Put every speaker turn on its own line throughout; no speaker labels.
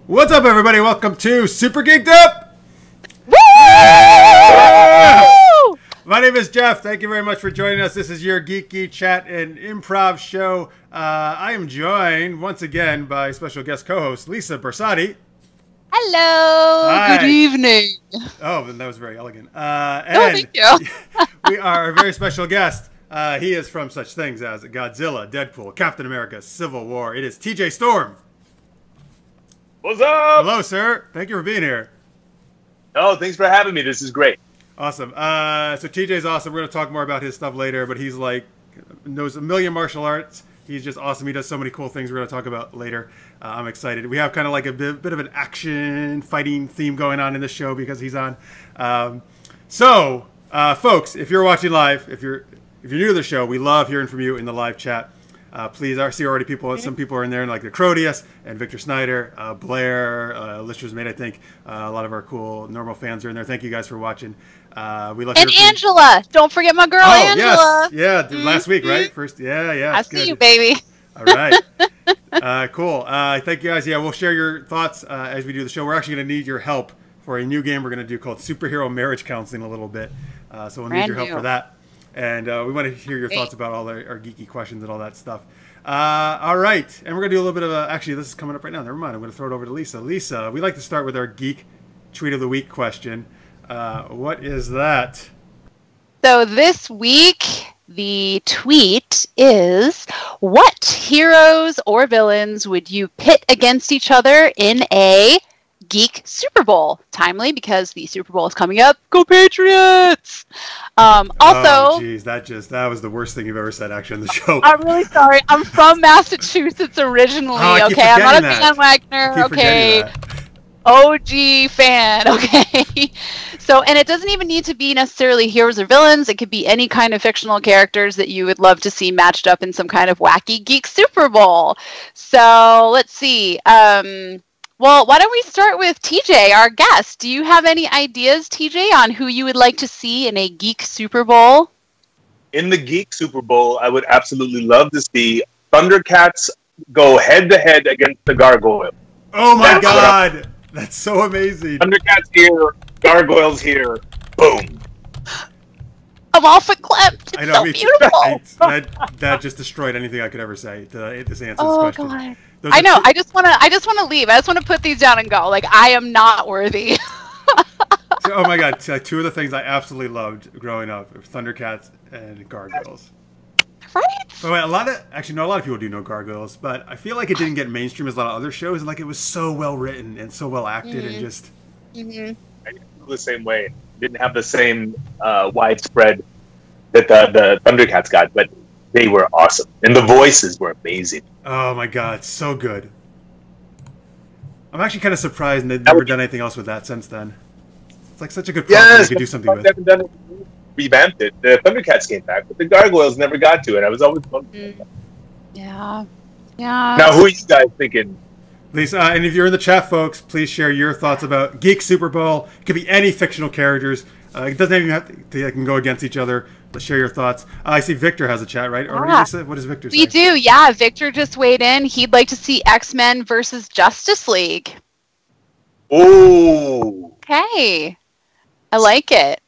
What's up, everybody? Welcome to Super Geeked Up!
Woo!
My name is Jeff. Thank you very much for joining us. This is your geeky chat and improv show. I am joined once again by special guest co-host Lisa Borsotti.
Hello.
Hi.
Good evening.
Oh, that was very elegant.
Thank you.
We are a very special guest. He is from such things as Godzilla, Deadpool, Captain America, Civil War. It is TJ Storm.
What's up?
Hello, sir. Thank you for being here.
Oh, thanks for having me. This is great.
Awesome. So TJ's awesome. We're going to talk more about his stuff later, but he's knows a million martial arts. He's just awesome. He does so many cool things we're going to talk about later. I'm excited. We have kind of like a bit of an action fighting theme going on in this show because he's on. Folks, if you're watching live, if you're new to the show, we love hearing from you in the live chat. Please, I see already some people are in there, like the Crodius and Victor Snyder, Blair, Lister's Mate, I think. A lot of our cool normal fans are in there. Thank you guys for watching. We love
and Angela. Don't forget my girl, Angela.
Yes. Yeah, last week, right? First, yeah.
I see you, baby.
All right. Cool. Thank you guys. Yeah, we'll share your thoughts as we do the show. We're actually going to need your help for a new game we're going to do called Superhero Marriage Counseling a little bit. So we'll need your help for that. And we want to hear your thoughts about all our geeky questions and all that stuff. All right. And we're going to do a little bit of actually, this is coming up right now. Never mind. I'm going to throw it over to Lisa. Lisa, we like to start with our Geek Tweet of the Week question. What is that?
So this week, the tweet is, what heroes or villains would you pit against each other in a Geek Superbowl? Timely because the Super Bowl is coming up. Go Patriots!
Oh, geez, that was the worst thing you've ever said actually on the show.
I'm really sorry. I'm from Massachusetts originally. Okay, I'm not a bandwagoner. Okay, OG fan. Okay, so and it doesn't even need to be necessarily heroes or villains. It could be any kind of fictional characters that you would love to see matched up in some kind of wacky Geek Super Bowl. So let's see. Well, why don't we start with TJ, our guest? Do you have any ideas, TJ, on who you would like to see in a Geek Super Bowl?
In the Geek Super Bowl, I would absolutely love to see Thundercats go head-to-head against the Gargoyle.
Oh, my God. That's so amazing.
Thundercats here, Gargoyles here. Boom.
I'm all for clapped. It's so
beautiful. That just destroyed anything I could ever say to answer this question.
God. I know. I just want to leave. I just want to put these down and go. Like, I am not worthy.
Oh my God! Two of the things I absolutely loved growing up: Thundercats and Gargoyles.
Right.
But wait, a lot of people do know Gargoyles, but I feel like it didn't get mainstream as a lot of other shows. Like, it was so well written and so well acted, and just.
Mm-hmm. I feel the same way. Didn't have the same widespread that the Thundercats got, but they were awesome, and the voices were amazing.
Oh my God, so good! I'm actually kind of surprised they've never done anything else with that since then. It's like such a good property they could do something with.
Haven't done it, revamped it. The Thundercats came back, but the Gargoyles never got to it. I was always wondering.
Yeah.
Now, who are you guys thinking?
Lisa, and if you're in the chat, folks, please share your thoughts about Geek Super Bowl. It could be any fictional characters. It doesn't even have to. They can go against each other. Let's share your thoughts. I see Victor has a chat, right? Or Lisa, what does Victor say?
We do, yeah. Victor just weighed in. He'd like to see X-Men versus Justice League.
Oh.
Okay. I like it.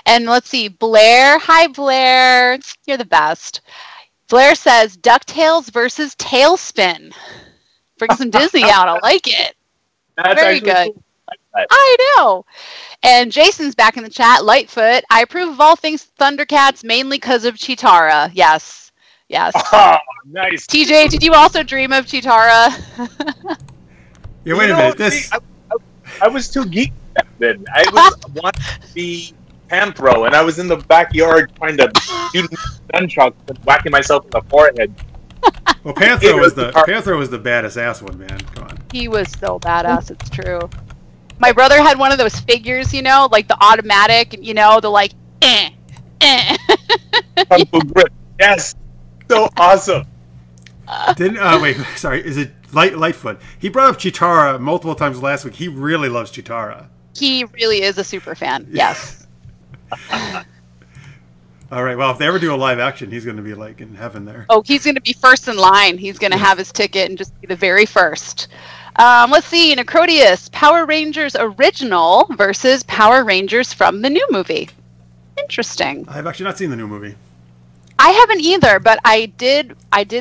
And let's see, Blair. Hi, Blair. You're the best. Blair says DuckTales versus Tailspin. Bring some Disney out. I like it.
That's
very good. Cool. I know. And Jason's back in the chat. Lightfoot. I approve of all things Thundercats mainly because of Cheetara. Yes.
Oh, nice.
TJ, did you also dream of Cheetara?
Yeah, wait a minute.
I was too geeked back then. I wanted to be Panthro, and I was in the backyard trying to shoot nunchucks and whacking myself in the forehead.
Well, Panthro was the baddest ass one, man. Come on.
He was so badass. It's true. My brother had one of those figures, like the automatic, the like,
Yes, so awesome.
Is it Lightfoot? He brought up Cheetara multiple times last week. He really loves Cheetara.
He really is a super fan. Yes.
All right. Well, if they ever do a live action, he's going to be like in heaven there.
Oh, he's going to be first in line. He's going to have his ticket and just be the very first. Let's see. Necrodius, Power Rangers original versus Power Rangers from the new movie. Interesting.
I've actually not seen the new movie.
I haven't either, but I did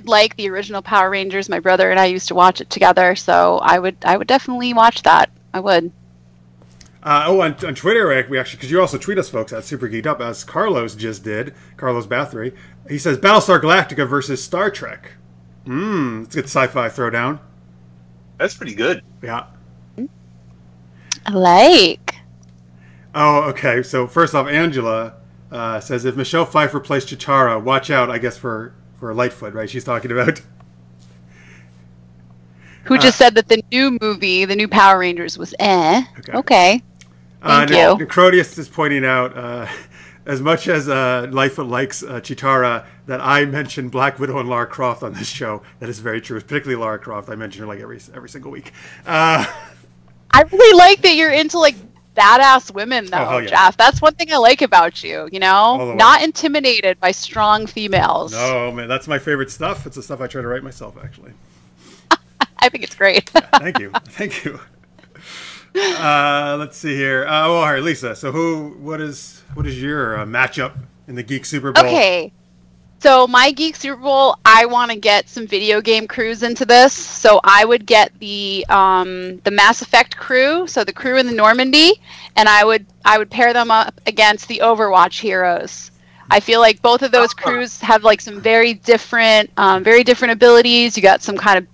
like the original Power Rangers. My brother and I used to watch it together, so I would definitely watch that. I would.
On Twitter, we actually, because you also tweet us, folks, at Super Geeked Up, as Carlos just did, Carlos Bathory. He says Battlestar Galactica versus Star Trek. It's a good sci-fi throwdown.
That's pretty good.
Yeah.
I like.
Oh, okay. So first off, Angela says if Michelle Pfeiffer plays Cheetara, watch out, I guess, for Lightfoot, right? She's talking about.
Who just said that the new movie, the new Power Rangers, was Okay. Thank you.
Necrodius is pointing out, as much as Lightfoot likes Cheetara, that I mentioned Black Widow and Lara Croft on this show. That is very true. Particularly Lara Croft. I mention her like every single week.
I really like that you're into like badass women, though,
yeah.
Jeff. That's one thing I like about you. You know, not intimidated by strong females.
No, man, that's my favorite stuff. It's the stuff I try to write myself, actually.
I think it's great.
Thank you. Let's see here. All right, Lisa. So what is your matchup in the Geek Super Bowl?
Okay. So my Geek Super Bowl, I want to get some video game crews into this. So I would get the Mass Effect crew, so the crew in the Normandy, and I would pair them up against the Overwatch heroes. I feel like both of those crews have like some very different abilities. You got some kind of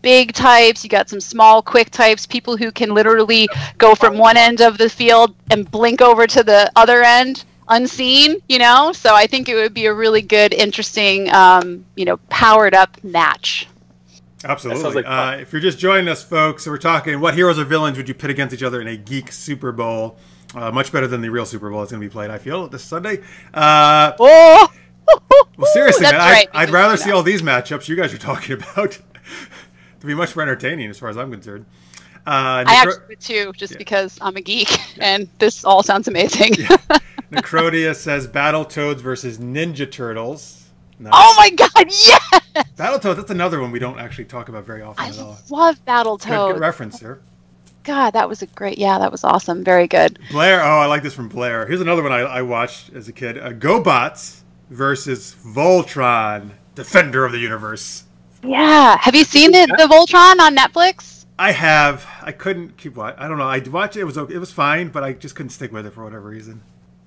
big types, you got some small, quick types, people who can literally go from one end of the field and blink over to the other end unseen, you know? So I think it would be a really good, interesting, powered up match.
Absolutely. If you're just joining us, folks, we're talking what heroes or villains would you pit against each other in a Geek Super Bowl? Much better than the real Super Bowl. It's going to be played, I feel, this Sunday. Well, seriously, man,
right,
I'd rather see all these matchups you guys are talking about. To be much more entertaining as far as I'm concerned.
I actually would too, because I'm a geek, and this all sounds amazing.
Necrodia says Battletoads versus Ninja Turtles.
Nice. Oh my god, yes!
Battletoads, that's another one we don't actually talk about very often at all.
I love Battletoads.
Good reference here.
God, that was that was awesome. Very good.
Blair, I like this from Blair. Here's another one I watched as a kid. GoBots versus Voltron, Defender of the Universe.
Yeah. Have you seen the Voltron on Netflix?
I have. I couldn't keep watching. I don't know. I watched it. It was fine, but I just couldn't stick with it for whatever reason.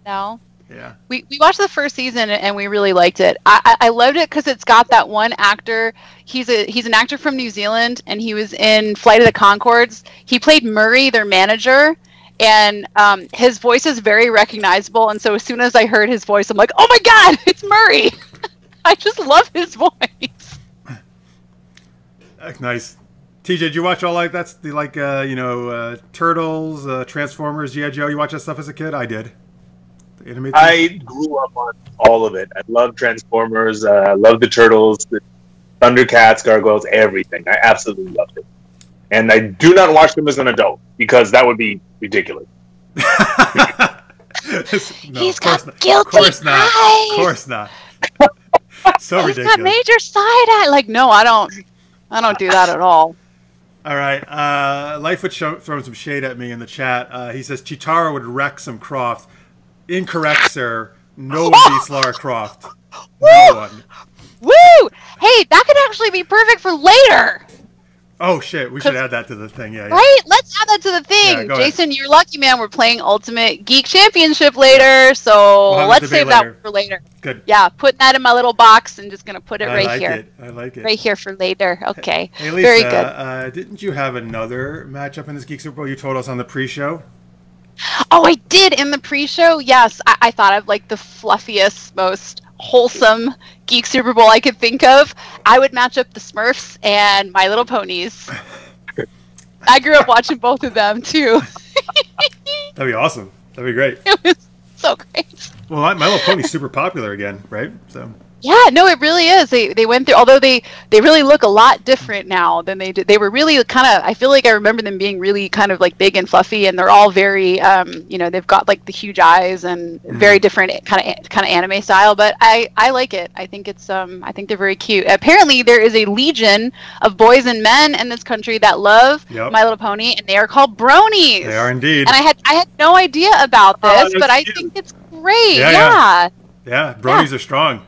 No.
Yeah.
We watched the first season and we really liked it. I loved it because it's got that one actor. He's an actor from New Zealand, and he was in Flight of the Conchords. He played Murray, their manager, and his voice is very recognizable. And so as soon as I heard his voice, I'm like, oh my god, it's Murray! I just love his voice.
Nice. TJ, did you watch all like that's the Turtles, Transformers, G.I. Joe? You watch that stuff as a kid? I did.
I grew up on all of it. I love Transformers. I love the Turtles, the Thundercats, Gargoyles, everything. I absolutely loved it. And I do not watch them as an adult because that would be ridiculous.
He's got guilty eyes.
Of course not. So ridiculous.
He's got major side eye. Like, no, I don't do that at all.
All right. Lightfoot throwing some shade at me in the chat. He says Cheetara would wreck some Croft. Incorrect, sir. No one beats Lara Croft. No one.
Woo! Hey, that could actually be perfect for later.
Oh, shit. We should add that to the thing. Yeah.
Right? Let's add that to the thing. Yeah, Jason, ahead. You're lucky, man. We're playing Ultimate Geek Championship later, so let's save that for later.
Good.
Yeah, putting that in my little box and just going to put it right here.
I like it.
Right here for later. Okay.
Hey, Lisa, very good. Didn't you have another matchup in this Geek Super Bowl you told us on the pre-show?
Oh, I did in the pre-show. Yes, I thought of like the fluffiest, most wholesome Geek Super Bowl I could think of. I would match up the Smurfs and My Little Ponies. I grew up watching both of them too.
That'd be awesome. That'd be great.
It was so great.
Well, My Little Pony's super popular again, right? So.
Yeah, no, it really is. They went through, although they really look a lot different now than they did. They were really kind of, I feel like I remember them being really kind of like big and fluffy, and they're all very, they've got like the huge eyes and very different kind of anime style. But I like it. I think I think they're very cute. Apparently, there is a legion of boys and men in this country that love My Little Pony, and they are called bronies.
They are indeed.
And I had no idea about this, but I think it's great. Yeah,
bronies are strong.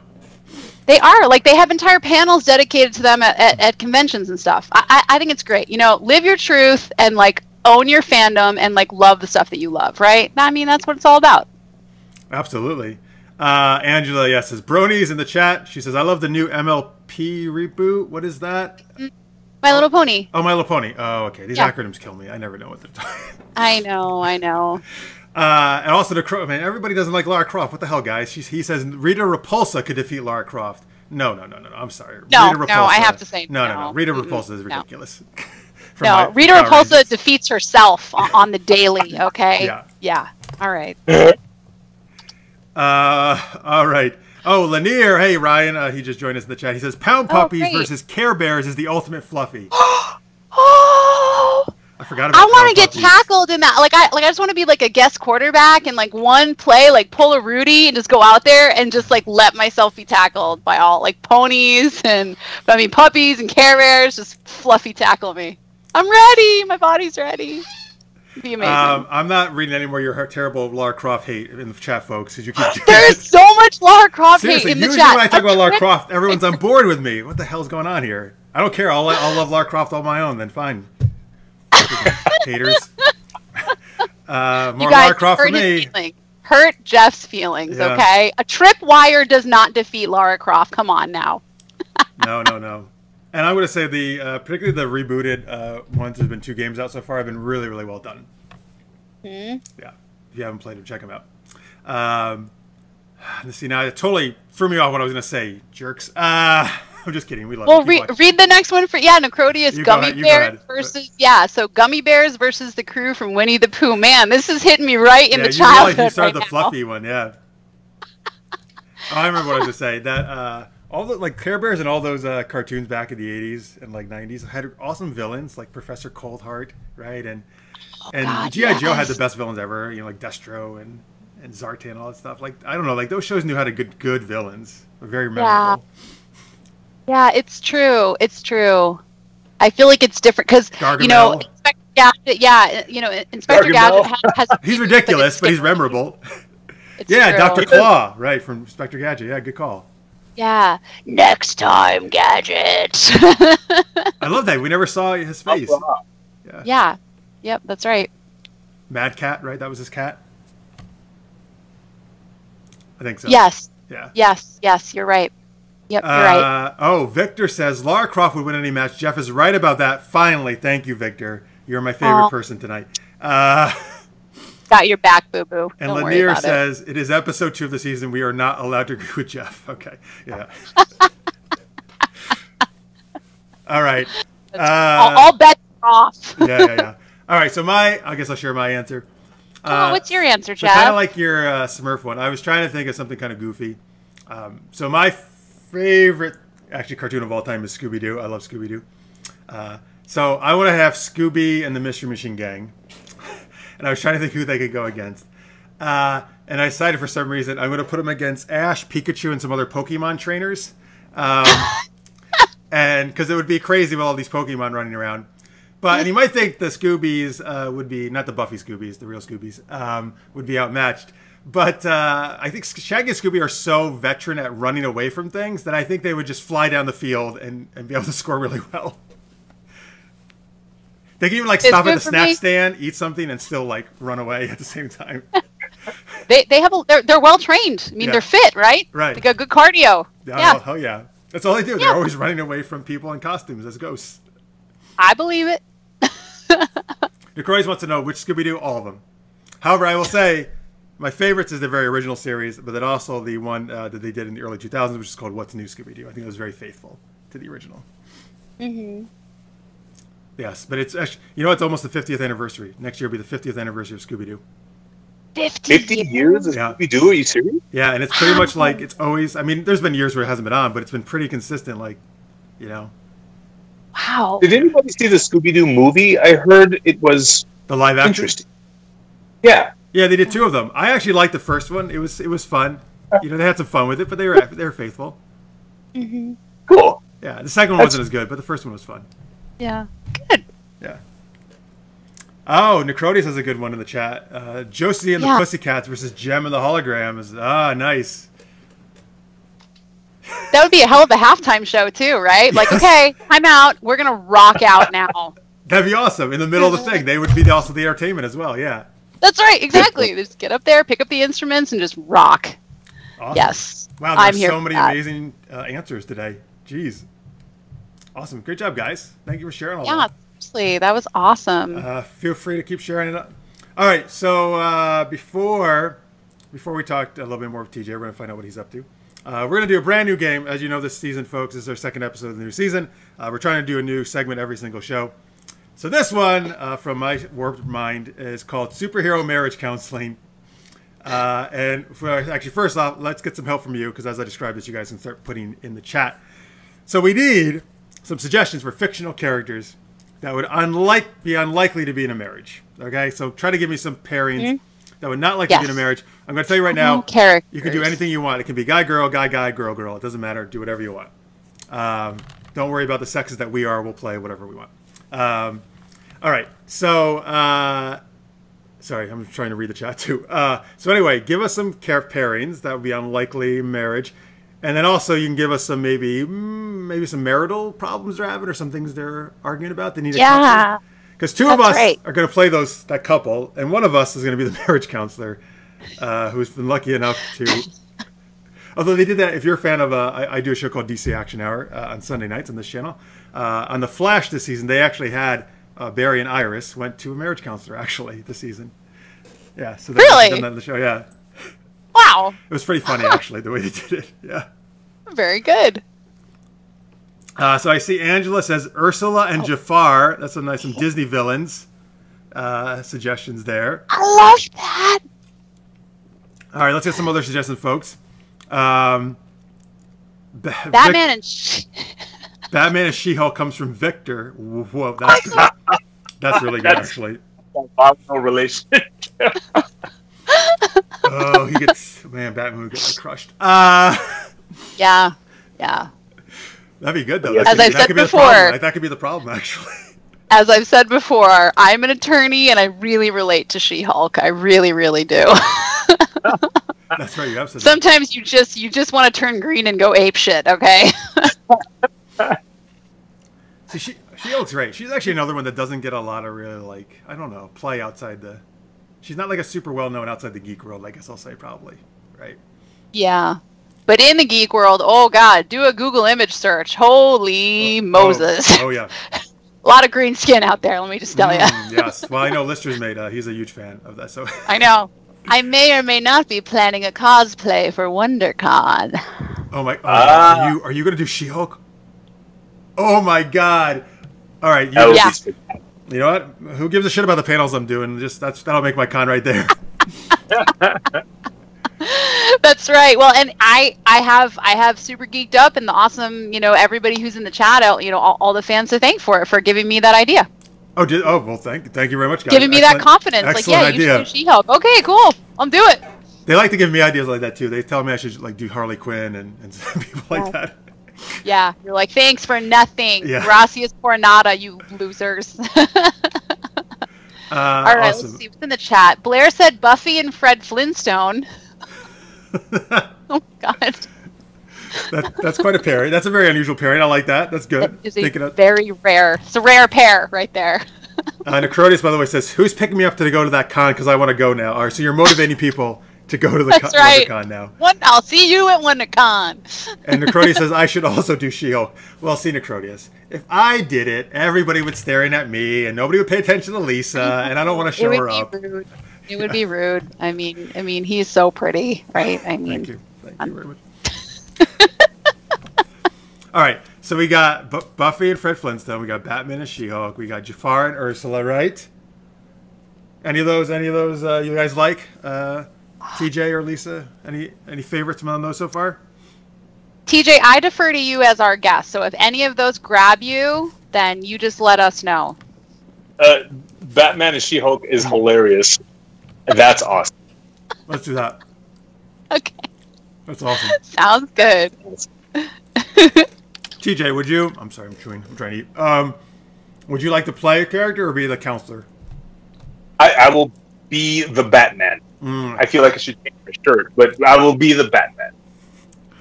They are. Like, they have entire panels dedicated to them at conventions and stuff. I think it's great. Live your truth and, like, own your fandom and, like, love the stuff that you love, right? I mean, that's what it's all about.
Absolutely. Angela, says, bronies in the chat. She says, I love the new MLP reboot. What is that?
My Little Pony.
Oh, My Little Pony. Oh, okay. These acronyms kill me. I never know what they're talking about.
I know.
And also everybody doesn't like Lara Croft. What the hell, guys? He says Rita Repulsa could defeat Lara Croft. No. I'm sorry.
No, I have to say
no. Rita Repulsa is ridiculous.
No, Rita Repulsa defeats herself on the daily. Okay. Yeah. All right.
All right. Oh, Lanier. Hey, Ryan. He just joined us in the chat. He says Pound Puppies versus Care Bears is the ultimate fluffy.
Oh.
I forgot about.
I want to get tackled in that. Like I just want to be like a guest quarterback and like one play, like pull a Rudy and just go out there and just like let myself be tackled by all like ponies and puppies and Care Bears. Just fluffy tackle me. I'm ready. My body's ready. It'd be amazing.
I'm not reading any more of your terrible Lara Croft hate in the chat, folks. Because you keep
there's so much Lara Croft hate in the chat.
Usually when I talk about Lara Croft, everyone's on board with me. What the hell's going on here? I don't care. I'll love Lara Croft on my own. Then fine. Haters. More Lara Croft for me.
Hurt Jeff's feelings, okay? A tripwire does not defeat Lara Croft. Come on now.
No. And I'm going to say particularly the rebooted ones, there's been 2 games out so far, have been really, really well done. Yeah. If you haven't played them, check them out. Let's see, now it totally threw me off what I was going to say, jerks. I'm just kidding. We love it.
Well, read the next one for Necrodius. Gummy Bears versus so Gummy Bears versus the crew from Winnie the Pooh. Man, this is hitting me right in the childhood.
You started the fluffy one, yeah. I remember what I was going to say. That all the Care Bears and all those cartoons back in the 80s and 90s had awesome villains like Professor Coldheart, right? And G.I. Joe had the best villains ever. Like Destro and Zartan and all that stuff. I don't know. Those shows knew how to good villains. Very memorable.
Yeah, it's true. I feel like it's different because Inspector Gadget. Inspector Gadget has.
He's ridiculous, but he's memorable. Yeah, Dr. Claw, right from Inspector Gadget. Yeah, good call.
Yeah, next time, Gadget.
I love that. We never saw his face.
Yeah. Yep, that's right.
Mad Cat, right? That was his cat. I think so.
Yes.
Yeah.
Yes, you're right. Yep, you're right.
Oh, Victor says Lara Croft would win any match. Jeff is right about that. Finally, thank you, Victor. You're my favorite person tonight.
Got your back, boo-boo.
And Lanier says, it is episode 2 of the season. We are not allowed to agree with Jeff. Okay, yeah. All right.
All bets are off.
Yeah. All right, so I guess I'll share my answer.
What's your answer, Jeff?
Kind of like your Smurf one. I was trying to think of something kind of goofy. So my favorite cartoon of all time is Scooby-Doo. I love Scooby-Doo. So I want to have Scooby and the Mystery Machine Gang. And I was trying to think who they could go against. And I decided for some reason I'm going to put them against Ash, Pikachu, and some other Pokemon trainers. And because it would be crazy with all these Pokemon running around. And you might think the Scoobies would be, not the Buffy Scoobies, the real Scoobies, would be outmatched. But I think Shaggy and Scooby are so veteran at running away from things that I think they would just fly down the field and be able to score really well. They can even stop at the snack stand, eat something, and still run away at the same time.
They're well trained. I mean, they're fit, right?
Right.
They got good cardio.
Yeah. Oh yeah. That's all they do. They're always running away from people in costumes as ghosts.
I believe it.
Nicole wants to know which Scooby-Doo, all of them. However, I will say my favorites is the very original series, but then also the one that they did in the early 2000s, which is called What's New Scooby-Doo. I think it was very faithful to the original. Mm-hmm. Yes, but it's actually, it's almost the 50th anniversary. Next year will be the 50th anniversary of Scooby-Doo.
50 years of Scooby-Doo? Are you serious?
Yeah, and it's pretty much like it's always. I mean, there's been years where it hasn't been on, but it's been pretty consistent. Like, you know.
Wow.
Did anybody see the Scooby-Doo movie? I heard it was
the live action.
Interesting. Yeah.
Yeah, they did 2 of them. I actually liked the first one. It was fun. You know, they had some fun with it, but they were faithful.
Mm-hmm.
Cool.
Yeah, the second one wasn't as good, but the first one was fun.
Yeah. Good.
Yeah. Oh, Necrotius has a good one in the chat. Josie and the Pussycats versus Gem and the Hologram is nice.
That would be a hell of a halftime show too, right? Like, okay, I'm out. We're gonna rock out now.
That'd be awesome. In the middle of the thing, they would be also the entertainment as well. Yeah.
That's right. Exactly. Just get up there, pick up the instruments, and just rock.
Awesome.
Yes.
Wow, there's so many amazing answers today. Jeez. Awesome. Great job, guys. Thank you for sharing all that.
Yeah, seriously. That was awesome.
Feel free to keep sharing it. All right. So before we talk a little bit more with TJ, we're going to find out what he's up to. We're going to do a brand new game. As you know, this season, folks, this is our second episode of the new season. We're trying to do a new segment every single show. So this one, from my warped mind, is called Superhero Marriage Counseling. And actually, first off, let's get some help from you, because as I described this, you guys can start putting in the chat. So we need some suggestions for fictional characters that would be unlikely to be in a marriage. Okay, so try to give me some pairings that would not likely be in a marriage. I'm going to tell you right now, you can do anything you want. It can be guy, girl, girl, girl. It doesn't matter. Do whatever you want. Don't worry about the sexes that we are. We'll play whatever we want. All right. So, sorry, I'm trying to read the chat too. So anyway, give us some pairings that would be unlikely marriage. And then also you can give us some maybe some marital problems they're having or some things they're arguing about. They need a counselor. Because 2 of us are going to play that couple, and one of us is going to be the marriage counselor, who's been lucky enough to. Although they did that, if you're a fan of, I do a show called DC Action Hour on Sunday nights on this channel. On The Flash this season, they actually had Barry and Iris went to a marriage counselor actually this season. Yeah, so they've done that in the show. Yeah.
Wow.
It was pretty funny actually the way they did it. Yeah.
Very good.
So I see Angela says Ursula and Jafar. That's some Disney villains suggestions there.
I love that.
All right, let's get some other suggestions, folks. Batman
and
She-Hulk comes from Victor. Whoa, that's good. That's really good, actually.
No relation.
Oh, Batman would get crushed.
Yeah.
That'd be good, though.
As I've said before,
that could be the problem, actually.
As I've said before, I'm an attorney, and I really relate to She-Hulk. I really, really do.
That's right. You have said
Sometimes that. you just want to turn green and go ape shit. Okay.
See, She-Hulk's right. She's actually another one that doesn't get a lot of really play outside the. She's not like a super well known outside the geek world. I guess I'll say probably, right?
Yeah. But in the geek world, oh God, do a Google image search. Holy Moses.
Oh yeah.
A lot of green skin out there, let me just tell you.
Yes. Well, I know Lister's made, he's a huge fan of that. So
I know. I may or may not be planning a cosplay for WonderCon.
Oh my, are you going to do She-Hulk? Oh my God. All right. You know what? Who gives a shit about the panels I'm doing? That'll make my con right there.
That's right. Well, and I have super geeked up, and the awesome, everybody who's in the chat, all the fans to thank for giving me that idea.
Oh, well, thank you very much, guys.
Giving me that confidence.
Excellent idea.
You should do She-Hulk. Okay, cool. I'll do it.
They like to give me ideas like that too. They tell me I should do Harley Quinn and people like that.
Yeah, you're like, thanks for nothing.
Yeah.
Gracias por nada, you losers. All right,
awesome.
Let's see what's in the chat. Blair said Buffy and Fred Flintstone. Oh God.
That's quite a pairing. That's a very unusual pairing. I like that. That's good.
It's very rare. It's a rare pair right there.
Necrotius, by the way, says, who's picking me up to go to that con because I want to go now? All right, so you're motivating people to go to the con now.
I'll see you at WonderCon.
And Necrotius says, I should also do She-Hulk. Well, see, Necrotius, if I did it, everybody would staring at me and nobody would pay attention to Lisa, and I don't want to show her up.
Rude. It would be rude. I mean, he's so pretty, right?
Thank you very much. All right, so we got Buffy and Fred Flintstone. We got Batman and She-Hulk. We got Jafar and Ursula, right? Any of those you guys like? TJ or Lisa? Any favorites among those so far?
TJ, I defer to you as our guest. So if any of those grab you, then you just let us know.
Batman and She-Hulk is hilarious. That's awesome.
Let's do that.
Okay.
That's awesome.
Sounds good.
TJ, would you? I'm sorry, I'm chewing. I'm trying to eat. Would you like to play a character or be the counselor?
I will be the Batman. I feel like I should change my shirt, but I will be the Batman.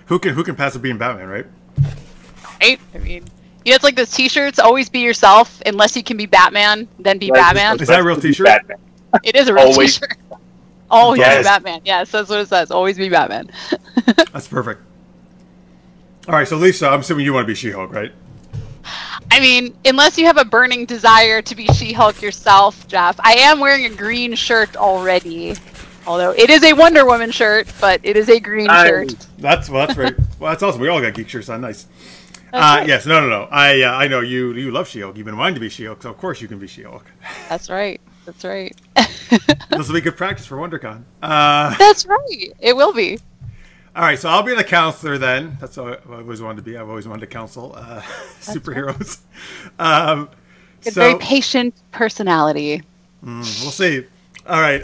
Who can pass it being Batman, right?
Right? I mean, it's like those T-shirts. Always be yourself, unless you can be Batman, then be Batman.
Is that a real T-shirt?
Batman.
It is a real T-shirt. Always be Batman. Yes, that's what it says. Always be Batman.
That's perfect. All right, so Lisa, I'm assuming you want to be She-Hulk, right?
I mean, unless you have a burning desire to be She-Hulk yourself, Jeff. I am wearing a green shirt already. Although it is a Wonder Woman shirt, but it is a green shirt.
That's right. Well, that's awesome. We all got geek shirts on. Nice. Yes, no. I know you love She-Hulk. You've been wanting to be She-Hulk, so of course you can be She-Hulk.
That's right. This
will be good practice for WonderCon.
That's right. It will be.
All right, so I'll be the counselor then. That's what I always wanted to be. I've always wanted to counsel superheroes.
Right. Very patient personality.
We'll see. All right.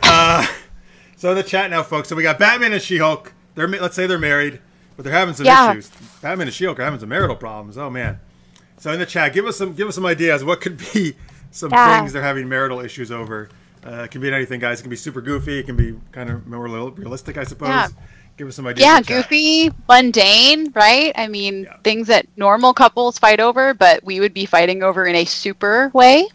So in the chat now, folks. So we got Batman and She-Hulk. Let's say they're married, but they're having some issues. Batman and She-Hulk are having some marital problems. Oh man. So in the chat, give us some ideas. What could be some things they're having marital issues over? It can be anything, guys. It can be super goofy. It can be kind of more realistic, I suppose.
Yeah.
Give us some ideas.
Yeah, goofy, mundane, right? I mean, things that normal couples fight over, but we would be fighting over in a super way,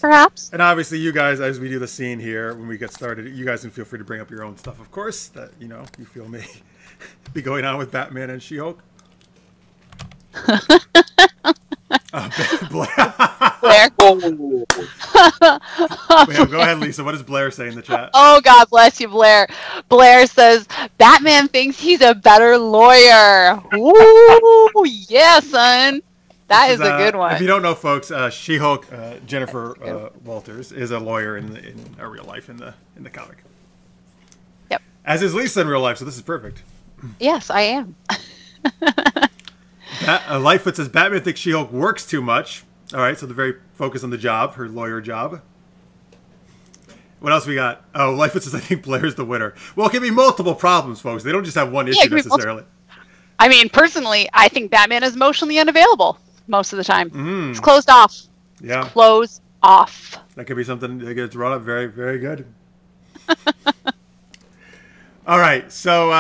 perhaps.
And obviously, you guys, as we do the scene here, when we get started, you guys can feel free to bring up your own stuff, of course, that, you feel may be going on with Batman and She-Hulk.
Blair.
Wait, go ahead, Lisa. What does Blair say in the chat?
Oh, God bless you, Blair. Blair says, Batman thinks he's a better lawyer. Ooh, yeah, son. That is a good one.
If you don't know, folks, She-Hulk, Jennifer Walters, is a lawyer in real life in the comic.
Yep.
As is Lisa in real life, so this is perfect.
Yes, I am.
Lightfoot says Batman thinks She-Hulk works too much. All right, so they're very focused on the job, her lawyer job. What else we got? Oh, Lightfoot says I think Blair's the winner. Well, it can be multiple problems, folks. They don't just have one issue necessarily.
I mean, personally, I think Batman is emotionally unavailable most of the time. It's closed off.
Yeah.
It's closed off.
That could be something that gets brought up. Very, very good. All right, so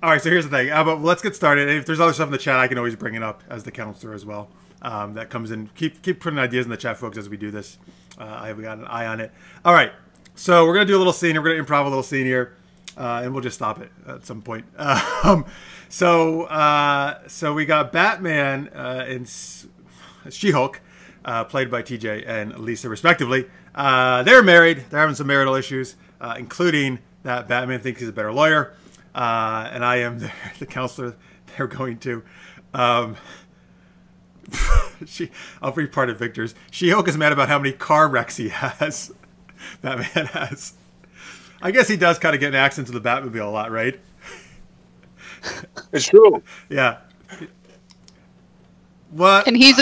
here's the thing. But let's get started. If there's other stuff in the chat, I can always bring it up as the counselor as well. That comes in. Keep putting ideas in the chat, folks, as we do this. I've got an eye on it. All right, so we're gonna do a little scene. We're gonna improv a little scene here, and we'll just stop it at some point. So we got Batman and She-Hulk, played by TJ and Lisa, respectively. They're married. They're having some marital issues, including that Batman thinks he's a better lawyer. And I am the counselor they're going to. I'll read part of Victor's. She-Hulk is mad about how many car wrecks he has. Batman has. I guess he does kind of get an accent to the Batmobile a lot, right?
It's true.
Yeah. What?
And he's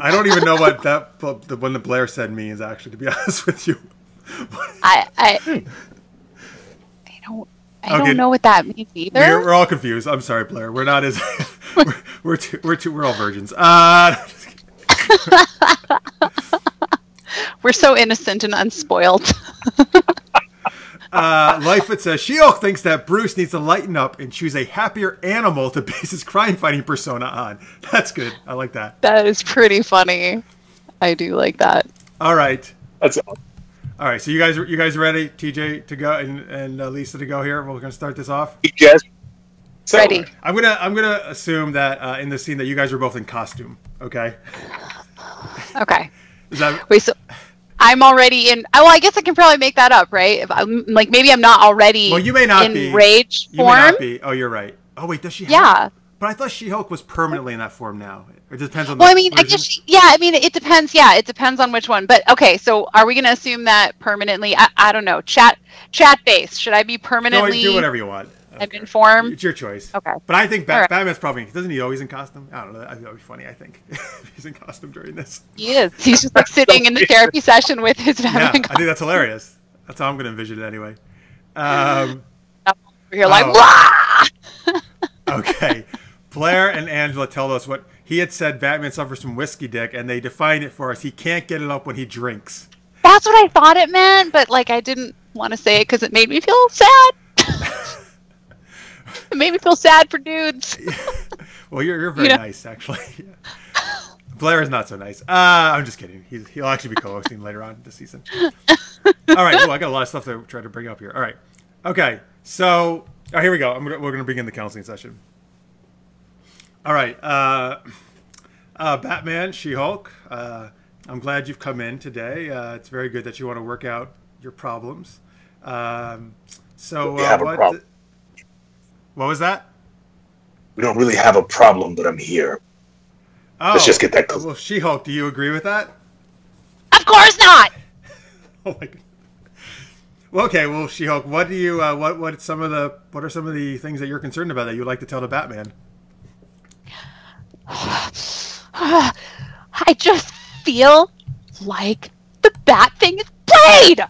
I don't even know what the one that Blair said means, actually, to be honest with you.
I don't know what that means either.
We're all confused. I'm sorry, Blair. We're not as we're all virgins.
We're so innocent and unspoiled.
Lightfoot says She-Hulk thinks that Bruce needs to lighten up and choose a happier animal to base his crime-fighting persona on. That's good. I like that.
That is pretty funny. I do like that.
All right.
That's awesome.
All right, so you guys ready, TJ, to go and Lisa to go here? We're gonna start this off.
Yes. So,
Ready.
I'm gonna assume that in the scene that you guys are both in costume. Okay.
Okay.
Wait,
so I'm already in. Oh, I guess I can probably make that up, right? If I'm maybe I'm not already.
Well, you may not
in
be
rage form.
You may not be. Oh, you're right. Oh, wait, does she?
Yeah.
But I thought She-Hulk was permanently in that form now. It depends on.
Well, I mean, I guess. It depends. Yeah, it depends on which one. But okay, so are we going to assume that permanently? I don't know. Chat based. Should I be permanently?
No, do whatever you want.
I've been informed.
It's your choice.
Okay.
But I think Batman's probably, doesn't he always in costume? I don't know. That would be funny, I think. He's in costume during this.
He is. He's just like sitting in the therapy session with his Batman
I think that's hilarious. That's how I'm going to envision it anyway.
You're like, wah!
Okay. Blair and Angela tell us what he had said Batman suffers from whiskey dick, and they defined it for us. He can't get it up when he drinks.
That's what I thought it meant, but like I didn't want to say it because it made me feel sad. It made me feel sad for dudes.
Well, you're very nice, actually. Blair is not so nice. I'm just kidding. He'll actually be co-hosting later on this season. All right. I got a lot of stuff to try to bring up here. All right. Okay. So here we go. We're going to begin the counseling session. All right. Batman, She-Hulk. I'm glad you've come in today. It's very good that you want to work out your problems. What was that?
We don't really have a problem, but I'm here.
Oh,
let's just get that clear.
Well, She-Hulk, do you agree with that?
Of course not.
Oh my God. Well, okay. Well, She-Hulk, what do you what are some of the things that you're concerned about that you'd like to tell the Batman?
I just feel like the Bat thing is played.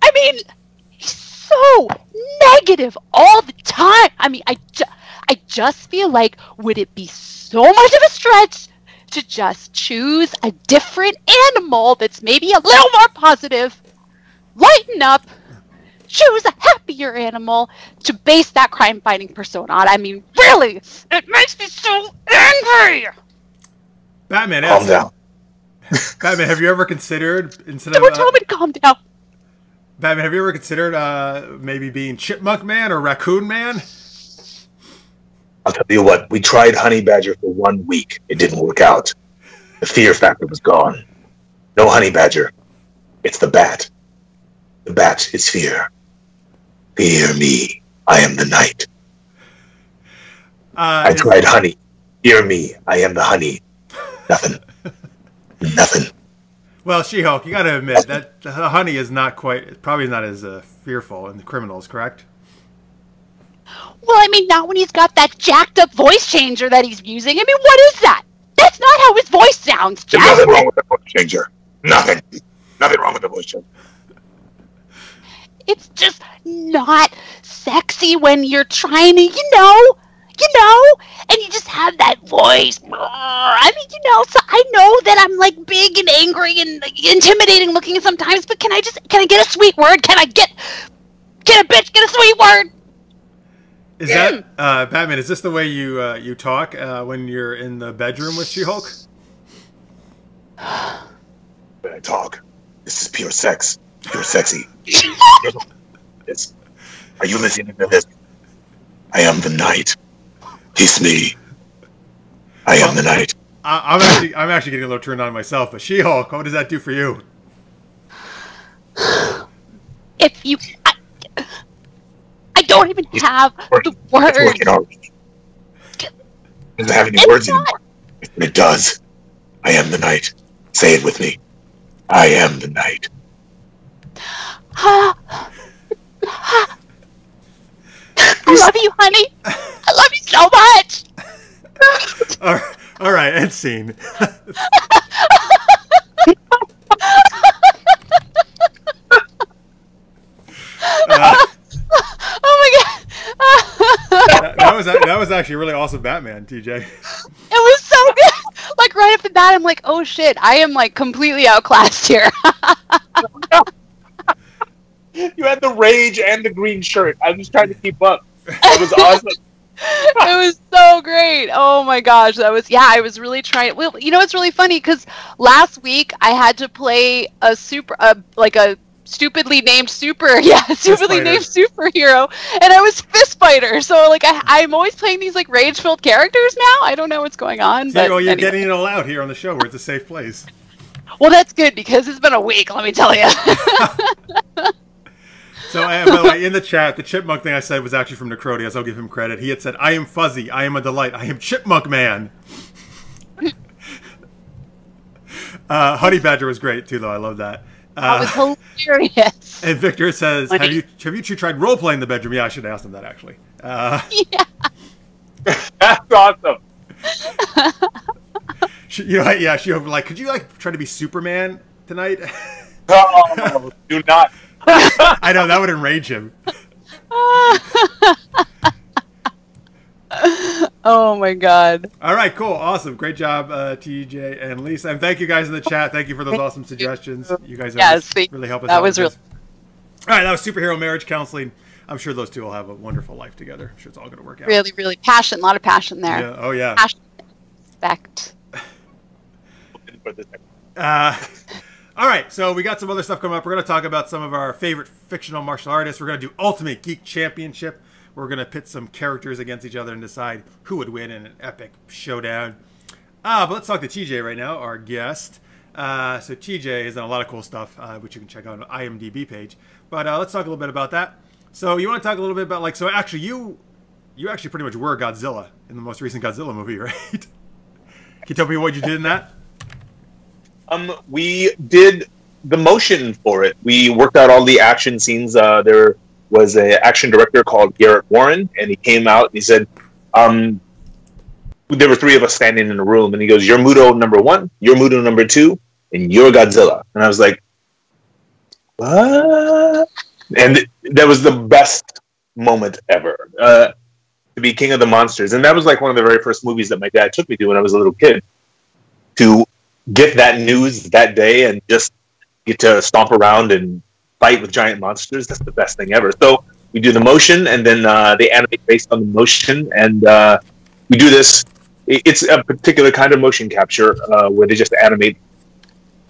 I mean, he's so negative all the time. I mean, I just feel like, would it be so much of a stretch to just choose a different animal that's maybe a little more positive, lighten up, choose a happier animal to base that crime-fighting persona on? I mean, really, it makes me so angry.
Batman,
calm down.
Batman, have you ever considered
Tell me to calm down.
Batman, have you ever considered maybe being Chipmunk Man or Raccoon Man?
I'll tell you what, we tried Honey Badger for 1 week. It didn't work out. The fear factor was gone. No Honey Badger. It's the Bat. The Bat is fear. Fear me. I am the night. I tried honey. Fear me. I am the honey. Nothing. Nothing.
Well, She-Hulk, you got to admit that the honey is probably not as fearful in the criminals, correct?
Well, I mean, not when he's got that jacked up voice changer that he's using. I mean, what is that? That's not how his voice sounds, Jack.
There's nothing wrong with the voice changer. Nothing. Nothing wrong with the voice changer.
It's just not sexy when you're trying to, and you just have that voice. I mean, so I know that I'm like big and angry and intimidating looking sometimes, but can I get a sweet word? Can I get a bitch, get a sweet word?
Is that, Batman, is this the way you talk when you're in the bedroom with She-Hulk?
When I talk, this is pure sex. Pure sexy. Are you listening to this? I am the night. Kiss me. I am the night.
I'm actually getting a little turned on myself, but She-Hulk, what does that do for you?
If you... I don't even have the words.
It doesn't have any words anymore. It does. I am the night. Say it with me. I am the night.
I love you, honey. I love you so much.
All right, end scene.
Oh my god.
That was actually a really awesome Batman, TJ.
It was so good. Like right off the bat, I'm like, oh shit, I am like completely outclassed here.
You had the rage and the green shirt. I was trying to keep up. That was awesome.
It was so great. Oh my gosh, I was really trying. Well, it's really funny because last week I had to play a stupidly named named superhero, and I was Fist Fighter. So like I'm always playing these like rage-filled characters now. I don't know what's going on.
But you're getting it all out here on the show where it's a safe place.
Well, that's good because it's been a week. Let me tell you.
So, by the way, in the chat, the chipmunk thing I said was actually from Necrodius. I'll give him credit. He had said, I am fuzzy. I am a delight. I am Chipmunk Man. Honey Badger was great, too, though. I love that.
That was hilarious.
And Victor says, have you two tried role-playing in the bedroom? Yeah, I should have asked him that, actually.
Yeah.
That's awesome.
She like, could you, like, try to be Superman tonight?
Oh, do not.
I know, that would enrage him.
Oh my god.
All right, cool. Awesome. Great job, TJ and Lisa. And thank you guys in the chat. Thank you for those awesome suggestions. You guys really help us out.
That was really...
All right, that was superhero marriage counseling. I'm sure those two will have a wonderful life together. I'm sure it's all going to work out.
Really, really passion. A lot of passion there.
Yeah. Oh, yeah.
Passion. Respect.
All right, so we got some other stuff coming up. We're going to talk about some of our favorite fictional martial artists. We're going to do Ultimate Geek Championship. We're going to pit some characters against each other and decide who would win in an epic showdown. But let's talk to TJ right now, our guest. So TJ has done a lot of cool stuff, which you can check out on the IMDb page. But let's talk a little bit about that. So you want to talk a little bit about, like, so actually you actually pretty much were Godzilla in the most recent Godzilla movie, right? Can you tell me what you did in that?
We did the motion for it. We worked out all the action scenes. There was an action director called Garrett Warren, and he came out and he said, there were three of us standing in a room, and he goes, "You're Muto number 1, you're Muto number 2, and you're Godzilla." And I was like, what? And that was the best moment ever, to be King of the Monsters. And that was like one of the very first movies that my dad took me to when I was a little kid, to get that news that day and just get to stomp around and fight with giant monsters. That's the best thing ever. So we do the motion, and then they animate based on the motion, and we do this. It's a particular kind of motion capture where they just animate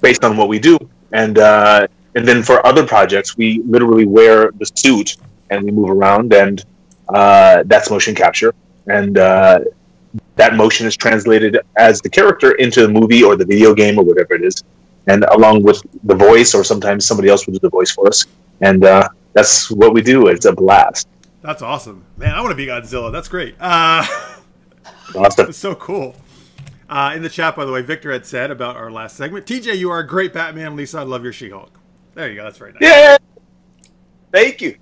based on what we do, and then for other projects we literally wear the suit and we move around, and that's motion capture, and that motion is translated as the character into the movie or the video game or whatever it is, and along with the voice, or sometimes somebody else will do the voice for us, and that's what we do. It's a blast.
That's awesome, man. I want to be Godzilla. That's great.
Awesome.
It's so cool. In the chat, by the way, Victor had said about our last segment, TJ, you are a great Batman. Lisa, I love your She-Hulk. There you go. That's very nice.
Yeah. Thank you.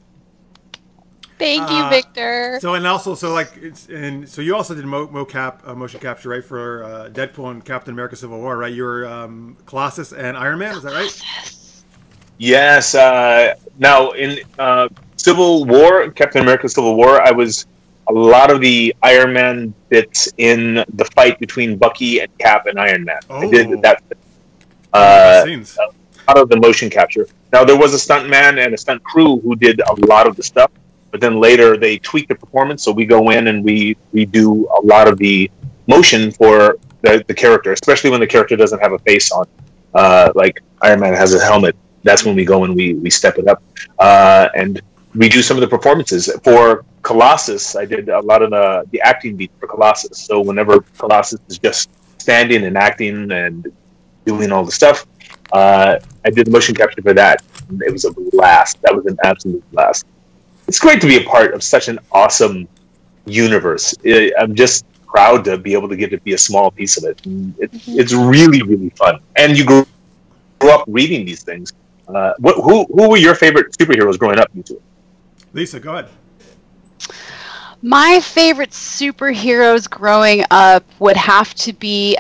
Thank you, Victor.
So you also did motion capture, right, for Deadpool and Captain America: Civil War, right? You were Colossus and Iron Man, is that right?
Yes. Now in Civil War, Captain America: Civil War, I was a lot of the Iron Man bits in the fight between Bucky and Cap and Iron Man.
Oh.
I did that. Out of the motion capture. Now there was a stunt man and a stunt crew who did a lot of the stuff. But then later they tweak the performance, so we go in and we do a lot of the motion for the character, especially when the character doesn't have a face on. Like Iron Man has a helmet. That's when we go and we step it up. And we do some of the performances. For Colossus, I did a lot of the acting beat for Colossus. So whenever Colossus is just standing and acting and doing all the stuff, I did the motion capture for that. And it was a blast. That was an absolute blast. It's great to be a part of such an awesome universe. I'm just proud to be able to get to be a small piece of it. It's really, really fun. And you grew up reading these things. Who were your favorite superheroes growing up, you two?
Lisa, go ahead.
My favorite superheroes growing up would have to be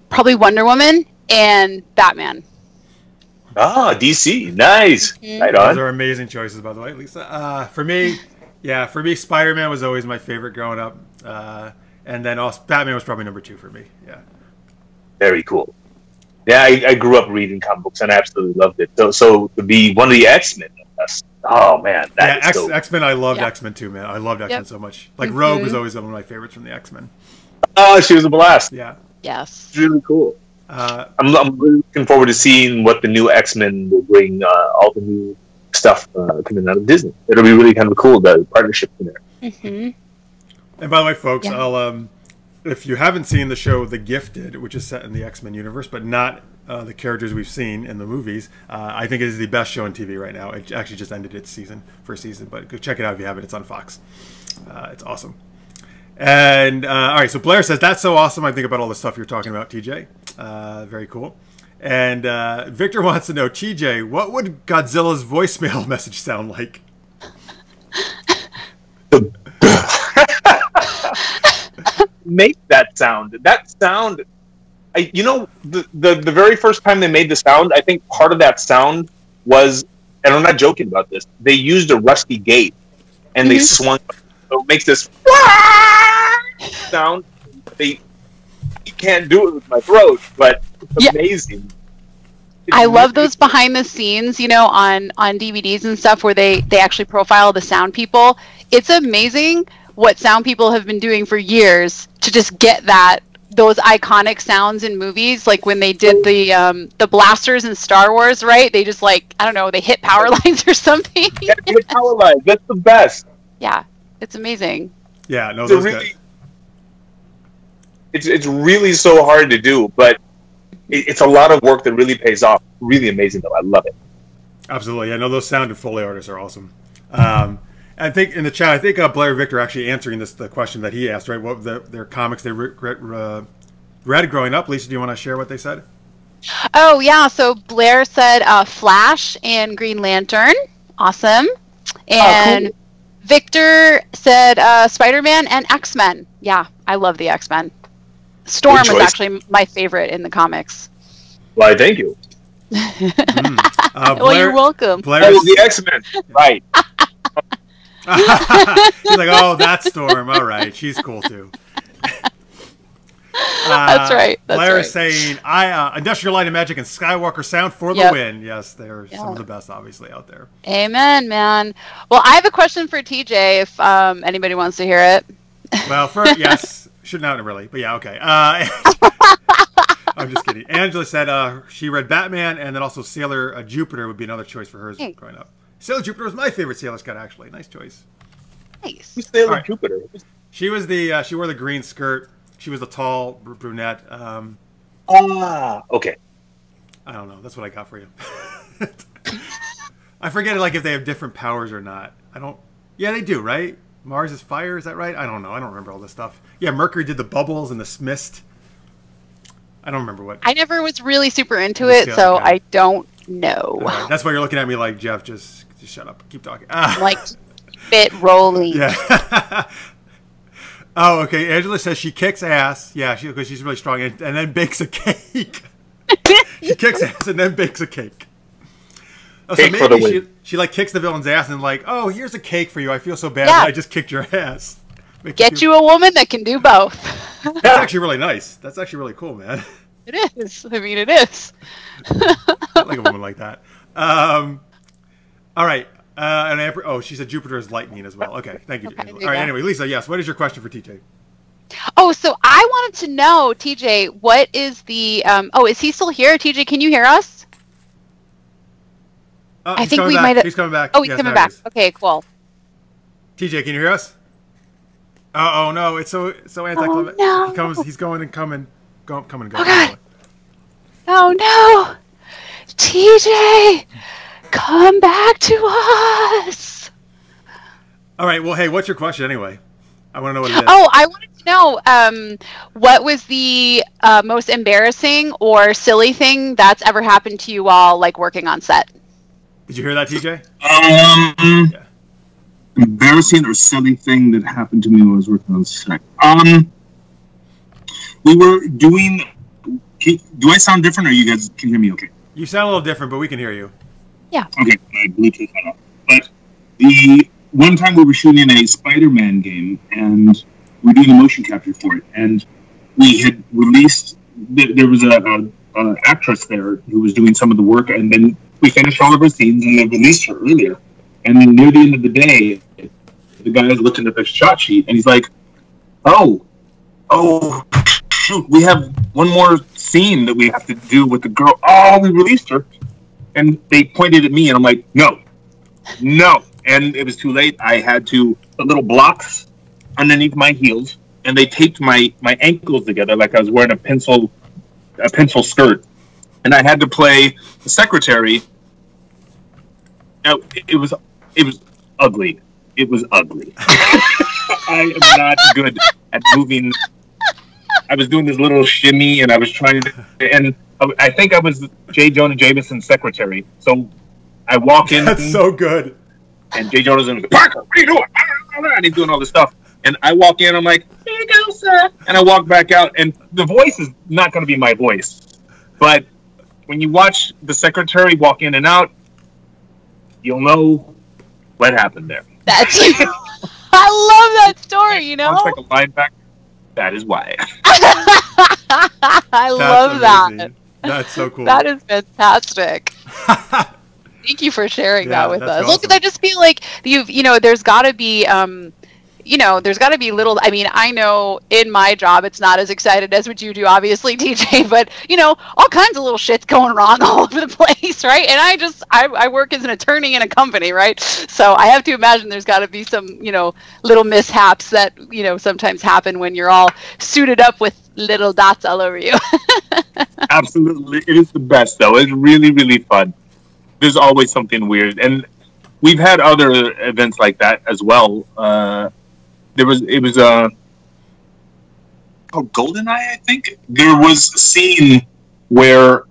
probably Wonder Woman and Batman.
Ah, DC. Nice. Mm-hmm. Right on.
Those are amazing choices, by the way, Lisa. For me, Spider-Man was always my favorite growing up. And then also Batman was probably number 2 for me. Yeah.
Very cool. Yeah, I grew up reading comic books and I absolutely loved it. So to be one of the X-Men, oh man,
X-Men. I loved X-Men too, man. I loved X-Men so much. Like Rogue was always one of my favorites from the X-Men.
Oh, she was a blast.
Yeah.
Yes.
It's really cool. I'm really looking forward to seeing what the new X-Men will bring. All the new stuff coming out of Disney. It'll be really kind of cool, the partnership in there.
Mm-hmm.
And by the way, folks, I'll if you haven't seen the show The Gifted, which is set in the X-Men universe, but not the characters we've seen in the movies, I think it is the best show on TV right now. It actually just ended its first season, but go check it out if you haven't. It's on Fox. It's awesome. And all right, so Blair says, that's so awesome. I think about all the stuff you're talking about, TJ. Very cool. And Victor wants to know, TJ, what would Godzilla's voicemail message sound like?
Make that sound. That sound, the very first time they made the sound, I think part of that sound was, and I'm not joking about this, they used a rusty gate and they swung, so it makes this sound. You can't do it with my throat, but it's amazing.
I love those behind the scenes, on DVDs and stuff where they actually profile the sound people. It's amazing what sound people have been doing for years to just get those iconic sounds in movies. Like when they did the blasters in Star Wars, right? They just they hit power lines or something.
Yeah, hit power lines. That's the best.
Yeah, it's amazing.
Yeah, no, those really,
it's really so hard to do, but it's a lot of work that really pays off. Really amazing, though. I love it.
Absolutely. Yeah, no, those sound and Foley artists are awesome. I think in the chat, Blair Victor actually answering the question that he asked, right? What their comics they read growing up. Lisa, do you want to share what they said?
Oh, yeah. So Blair said Flash and Green Lantern. Awesome. And cool. Victor said Spider-Man and X-Men. Yeah, I love the X-Men. Storm is actually my favorite in the comics.
Why, thank you.
Well, you're welcome.
The X-Men. Right.
He's like, oh, that's Storm. All right, she's cool too.
That's right.
Blair is saying, Industrial Light and Magic and Skywalker sound for the win. Yes, they're some of the best, obviously, out there.
Amen, man. Well, I have a question for TJ if anybody wants to hear it.
Well, yes. Should not really, but yeah, okay. I'm just kidding. Angela said she read Batman, and then also Sailor Jupiter would be another choice for hers growing up. Sailor Jupiter was my favorite Sailor Scout, actually. Nice choice.
Nice.
Who's Sailor Jupiter?
She was she wore the green skirt. She was the tall brunette.
Okay.
I don't know. That's what I got for you. I forget if they have different powers or not. Yeah, they do, right? Mars is fire, is that right? I don't know. I don't remember all this stuff. Yeah, Mercury did the bubbles and the mist. I don't remember what.
I never was really super into it, so okay. I don't know.
That's why you're looking at me like, Jeff, just shut up. Keep talking.
Keep it rolling.
Yeah. Oh, okay. Angela says she kicks ass. Yeah, because she's really strong, and then bakes a cake. She kicks ass and then bakes a cake. Oh, so maybe she kicks the villain's ass and oh, here's a cake for you. I feel so bad that I just kicked your ass.
Get you a woman that can do both.
That's actually really nice. That's actually really cool, man.
It is. I mean, it is.
I like a woman like that. All right. She said Jupiter is lightning as well. Okay, thank you. Okay, all right, anyway, Lisa, yes. What is your question for TJ?
Oh, so I wanted to know, TJ, what is the... is he still here? TJ, can you hear us? I think we might have...
He's coming back.
Oh, he's coming back. Okay, cool.
TJ, can you hear us? Oh no, it's so anticlimactic.
Oh, no.
He's going and coming. Coming and
going. Oh, God. Oh, no. TJ, come back to us.
All right, well, hey, what's your question anyway? I want to know what it is.
Oh, I wanted to know what was the most embarrassing or silly thing that's ever happened to you all, working on set?
Did you hear that, TJ?
Yeah. Embarrassing or silly thing that happened to me when I was working on set. We were doing... Do I sound different, or you guys can hear me okay?
You sound a little different, but we can hear you.
Yeah.
Okay, my Bluetooth went off. But the one time we were shooting a Spider-Man game, and we were doing a motion capture for it, and we had released... There was an actress there who was doing some of the work, and then we finished all of our scenes, and they released her earlier. And then near the end of the day, the guy is looking at the shot sheet, and he's like, oh, shoot, we have one more scene that we have to do with the girl. Oh, we released her. And they pointed at me, and I'm like, no. And it was too late. I had to put little blocks underneath my heels and they taped my ankles together like I was wearing a pencil skirt, and I had to play the secretary. It was ugly. It was ugly. I am not good at moving. I was doing this little shimmy, and I was trying to, and I think I was J. Jonah Jameson's secretary. So I walk in.
That's so good.
And J. Jonah's in, Parker, what are you doing? And he's doing all this stuff. And I walk in, I'm like, here you go, sir. And I walk back out, and the voice is not going to be my voice. But when you watch the secretary walk in and out, you'll know what happened there.
That's I love that story, you know?
Sounds like a linebacker. That is why.
I love that.
That's so cool.
That is fantastic. Thank you for sharing that with us. Awesome. Look, I just feel like there's got to be, there's got to be little. I mean, I know in my job it's not as excited as what you do, obviously, TJ. But all kinds of little shit's going wrong all over the place, right? And I work as an attorney in a company, right? So I have to imagine there's got to be some, little mishaps that sometimes happen when you're all suited up with little dots all over you.
Absolutely, it is the best though. It's really, really fun. There's always something weird, and we've had other events like that as well. It was called GoldenEye, I think. There was a scene where,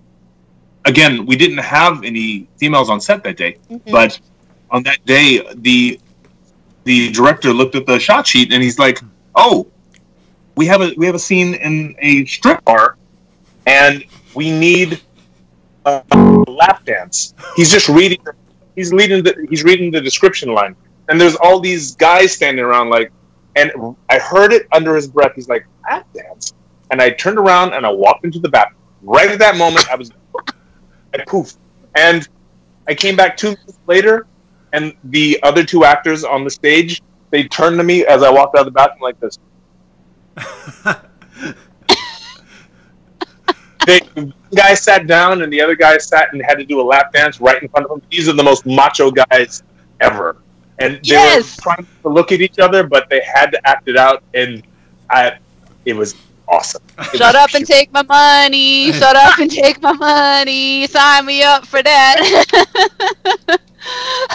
again, we didn't have any females on set that day, but on that day, the director looked at the shot sheet and he's like, "Oh, we have a scene in a strip bar, and we need a lap dance." He's just reading. He's reading the description line, and there's all these guys standing around like. And I heard it under his breath. He's like, lap dance. And I turned around and I walked into the bathroom. Right at that moment, I poof. And I came back 2 minutes later, and the other two actors on the stage, they turned to me as I walked out of the bathroom like this. The guy sat down, and the other guy sat and had to do a lap dance right in front of him. These are the most macho guys ever. And they were trying to look at each other, but they had to act it out, and it was awesome.
Shut up and take my money. Shut up and take my money. Sign me up for that.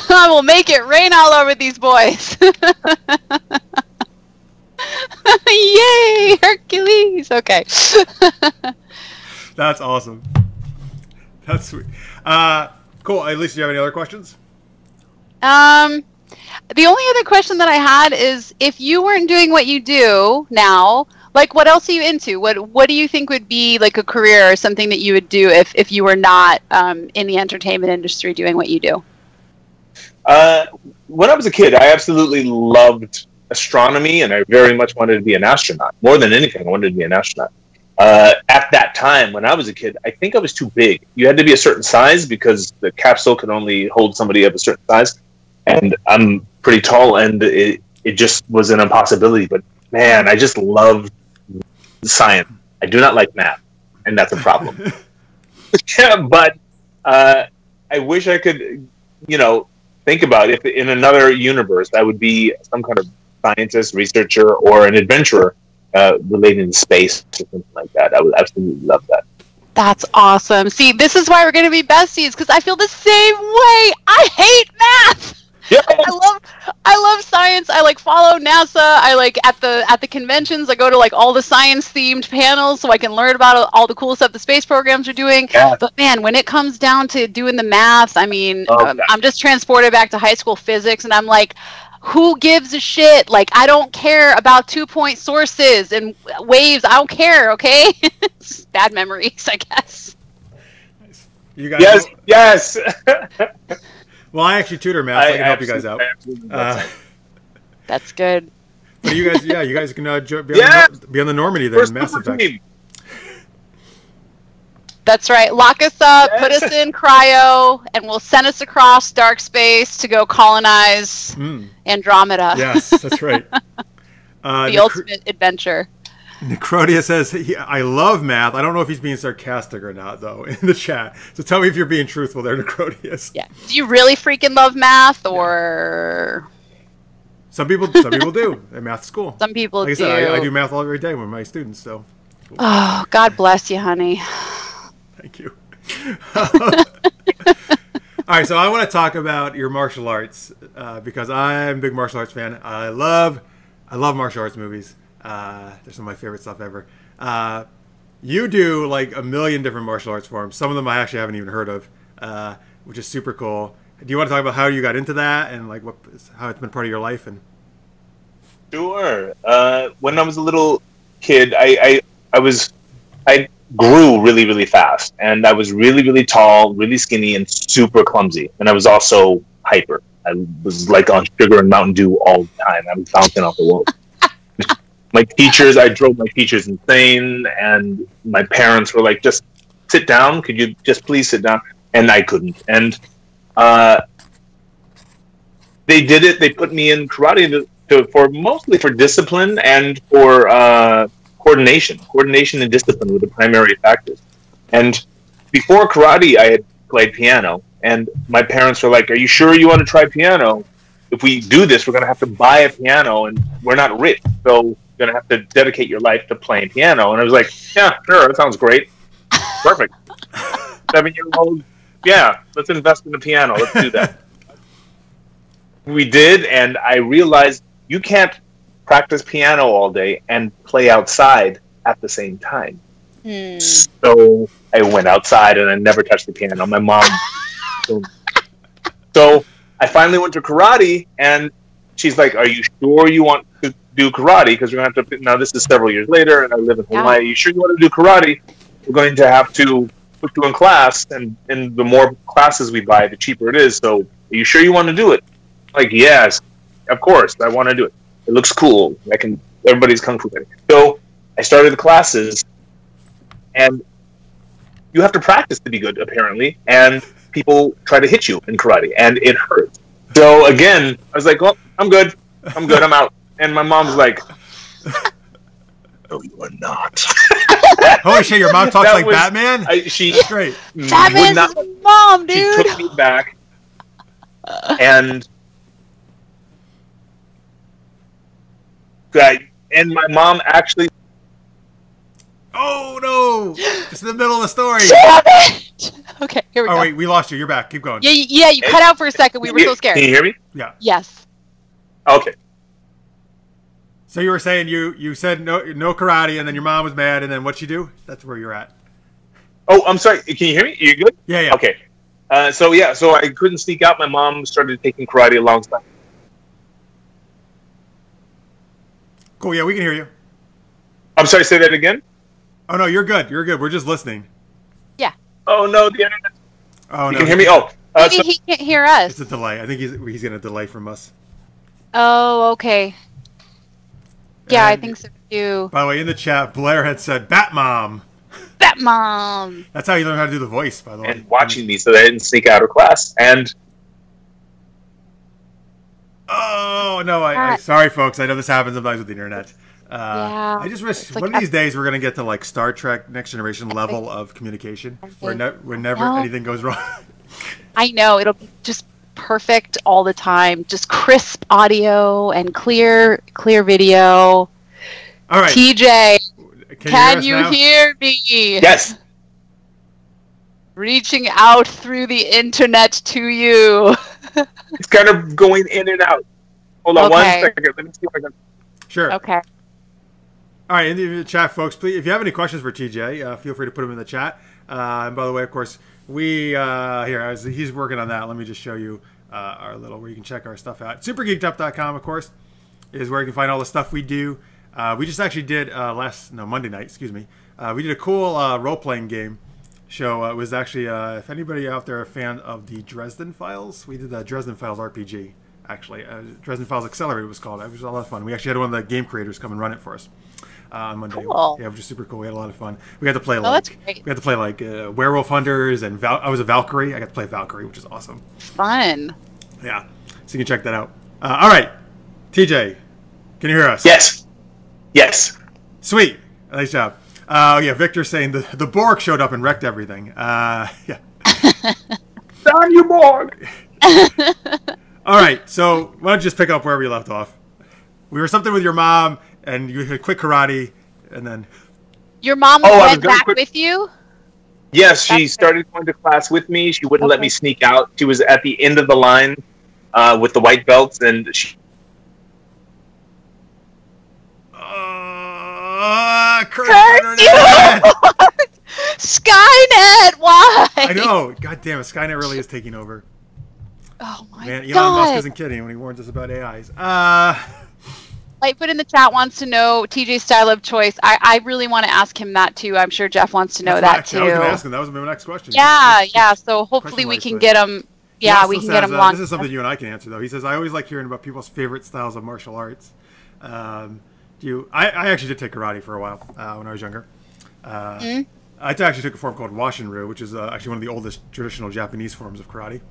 I will make it rain all over these boys. Yay, Hercules. Okay.
That's awesome. That's sweet. Cool. Lisa, do you have any other questions?
The only other question that I had is, if you weren't doing what you do now, like, what else are you into? What do you think would be like a career or something that you would do if you were not in the entertainment industry doing what you do?
When I was a kid, I absolutely loved astronomy, and I very much wanted to be an astronaut. More than anything, I wanted to be an astronaut. At that time, when I was a kid, I think I was too big. You had to be a certain size because the capsule could only hold somebody of a certain size. And I'm pretty tall, and it just was an impossibility. But man, I just loved science. I do not like math, and that's a problem. But I wish I could, think about if in another universe I would be some kind of scientist, researcher, or an adventurer relating to space or something like that. I would absolutely love that.
That's awesome. See, this is why we're going to be besties, because I feel the same way. I hate math. Yes. I love science. I follow NASA. I at the conventions. I go to all the science themed panels so I can learn about all the cool stuff the space programs are doing. Yeah. But man, when it comes down to doing the maths, I mean, I'm just transported back to high school physics, and I'm like, who gives a shit? I don't care about 2-point sources and waves. I don't care. Okay, it's bad memories, I guess.
You guys.
Yes.
Well, I actually tutor math, so I can help you guys out.
That's good.
But you guys can be on the Normandy then. Mass Effect.
That's right. Lock us up, put us in cryo, and we'll send us across dark space to go colonize Andromeda.
Yes, that's right.
The ultimate adventure.
Necrodia says, I love math. I don't know if he's being sarcastic or not, though, in the chat. So tell me if you're being truthful there, Necrodius.
Yeah. Do you really freaking love math, or...
Some people do at math school.
Some people
like
do.
I said, I do math all every day with my students. So.
Oh, God bless you, honey.
Thank you. All right, so I want to talk about your martial arts because I'm a big martial arts fan. I love martial arts movies. They're some of my favorite stuff ever. You do like a million different martial arts forms. Some of them I actually haven't even heard of, which is super cool. Do you want to talk about how you got into that and like how it's been part of your life? And
Sure. When I was a little kid, I grew really, really fast, and I was really, really tall, really skinny, and super clumsy. And I was also hyper. I was like on sugar and Mountain Dew all the time. I was bouncing off the walls. I drove my teachers insane, and my parents were like, just sit down. Could you just please sit down? And I couldn't. And they did it. They put me in karate for mostly for discipline and for coordination. Coordination and discipline were the primary factors. And before karate, I had played piano, and my parents were like, "Are you sure you want to try piano? If we do this, we're going to have to buy a piano, and we're not rich, so you're going to have to dedicate your life to playing piano." And I was like, "Yeah, sure, that sounds great. Perfect. 7-year-old, yeah, let's invest in the piano. Let's do that." We did, and I realized you can't practice piano all day and play outside at the same time. So I went outside and I never touched the piano. My mom. So I finally went to karate, and she's like, "Are you sure you want to do karate? Because we're going to have to." Now this is several years later, and I live in Hawaii. Are you sure you want to do karate? We're going to have to put you in class, and the more classes we buy, the cheaper it is. So, are you sure you want to do it? Like, yes, of course, I want to do it. It looks cool. Everybody's kung fu fighting. So I started the classes, and you have to practice to be good, apparently. And people try to hit you in karate, and it hurts. So again, I was like, "Well, I'm good. I'm out." And my mom's like, "No, you are not."
Holy shit! Your mom talks like Batman.
She's
great.
Batman's mom, dude.
She took me back, and my mom actually.
Oh no! Just in the middle of the story.
Damn it! Okay, here we go.
Oh wait, we lost you. You're back. Keep going.
Yeah, you cut out for a second. We were so scared.
Can you hear me?
Yeah.
Yes.
Okay.
So you were saying you said no karate, and then your mom was mad, and then what'd she do? That's where you're at.
Oh, I'm sorry. Can you hear me? You good?
Yeah.
Okay. So I couldn't sneak out. My mom started taking karate alongside.
Cool. Yeah, we can hear you.
I'm sorry. Say that again.
Oh no, you're good. You're good. We're just listening.
Yeah.
Oh no, the internet.
Oh no.
You can hear me. Oh.
Maybe he can't hear us.
It's a delay. I think he's getting a delay from us.
Oh, okay. Yeah,
And
I think so too.
By the way, in the chat, Blair had said "Batmom."
Batmom.
That's how you learn how to do the voice, by the way.
And watching me so that I didn't sneak out of class. And
oh no, I sorry folks. I know this happens sometimes with the internet.
Yeah.
I just wish one of these days we're gonna get to like Star Trek Next Generation level of communication, where never anything goes wrong.
I know, it'll be just perfect all the time, just crisp audio and clear video.
All right,
TJ, can you
hear
hear me?
yes,
reaching out through the internet to you.
it's kind of going in and out. Hold on 1 second. Let me see if I can.
Sure.
Okay.
All right, in the chat, folks, please, if you have any questions for TJ, feel free to put them in the chat. And by the way, of course, he's working on that. Let me just show you our little where you can check our stuff out. Supergeekedup.com, of course, is where you can find all the stuff we do. We just actually did Monday night. Excuse me. We did a cool role-playing game show. It was actually if anybody out there a fan of the Dresden Files, we did the Dresden Files RPG. Actually, Dresden Files Accelerated was called. It was a lot of fun. We actually had one of the game creators come and run it for us on Monday.
Cool.
Yeah, which was super cool. We had a lot of fun. We had to play
that's great.
Werewolf Hunters, and I was a Valkyrie. I got to play Valkyrie, which is awesome.
Fun.
Yeah, so you can check that out. All right, TJ, can you hear us?
Yes.
Sweet. Nice job. Yeah, Victor's saying the Borg showed up and wrecked everything. Yeah.
Damn you, Borg!
All right, so why don't you just pick up wherever you left off? We were something with your mom, and you had quit karate, and then...
Your mom went back with you?
Yes, she started going to class with me. She wouldn't let me sneak out. She was at the end of the line with the white belts, and she...
Kurt,
Skynet, why?
I know. God damn it, Skynet really is taking over.
Oh my
man,
God.
Elon Musk isn't kidding when he warns us about AIs.
Lightfoot in the chat wants to know TJ's style of choice. I really want to ask him that too. I'm sure Jeff wants to know that too.
I was going to ask him. That was my next question.
Yeah. So hopefully we can get him. Yeah, we can get him
this is something you and I can answer though. He says, I always like hearing about people's favorite styles of martial arts. I actually did take karate for a while when I was younger. I actually took a form called Washinryu, which is actually one of the oldest traditional Japanese forms of karate.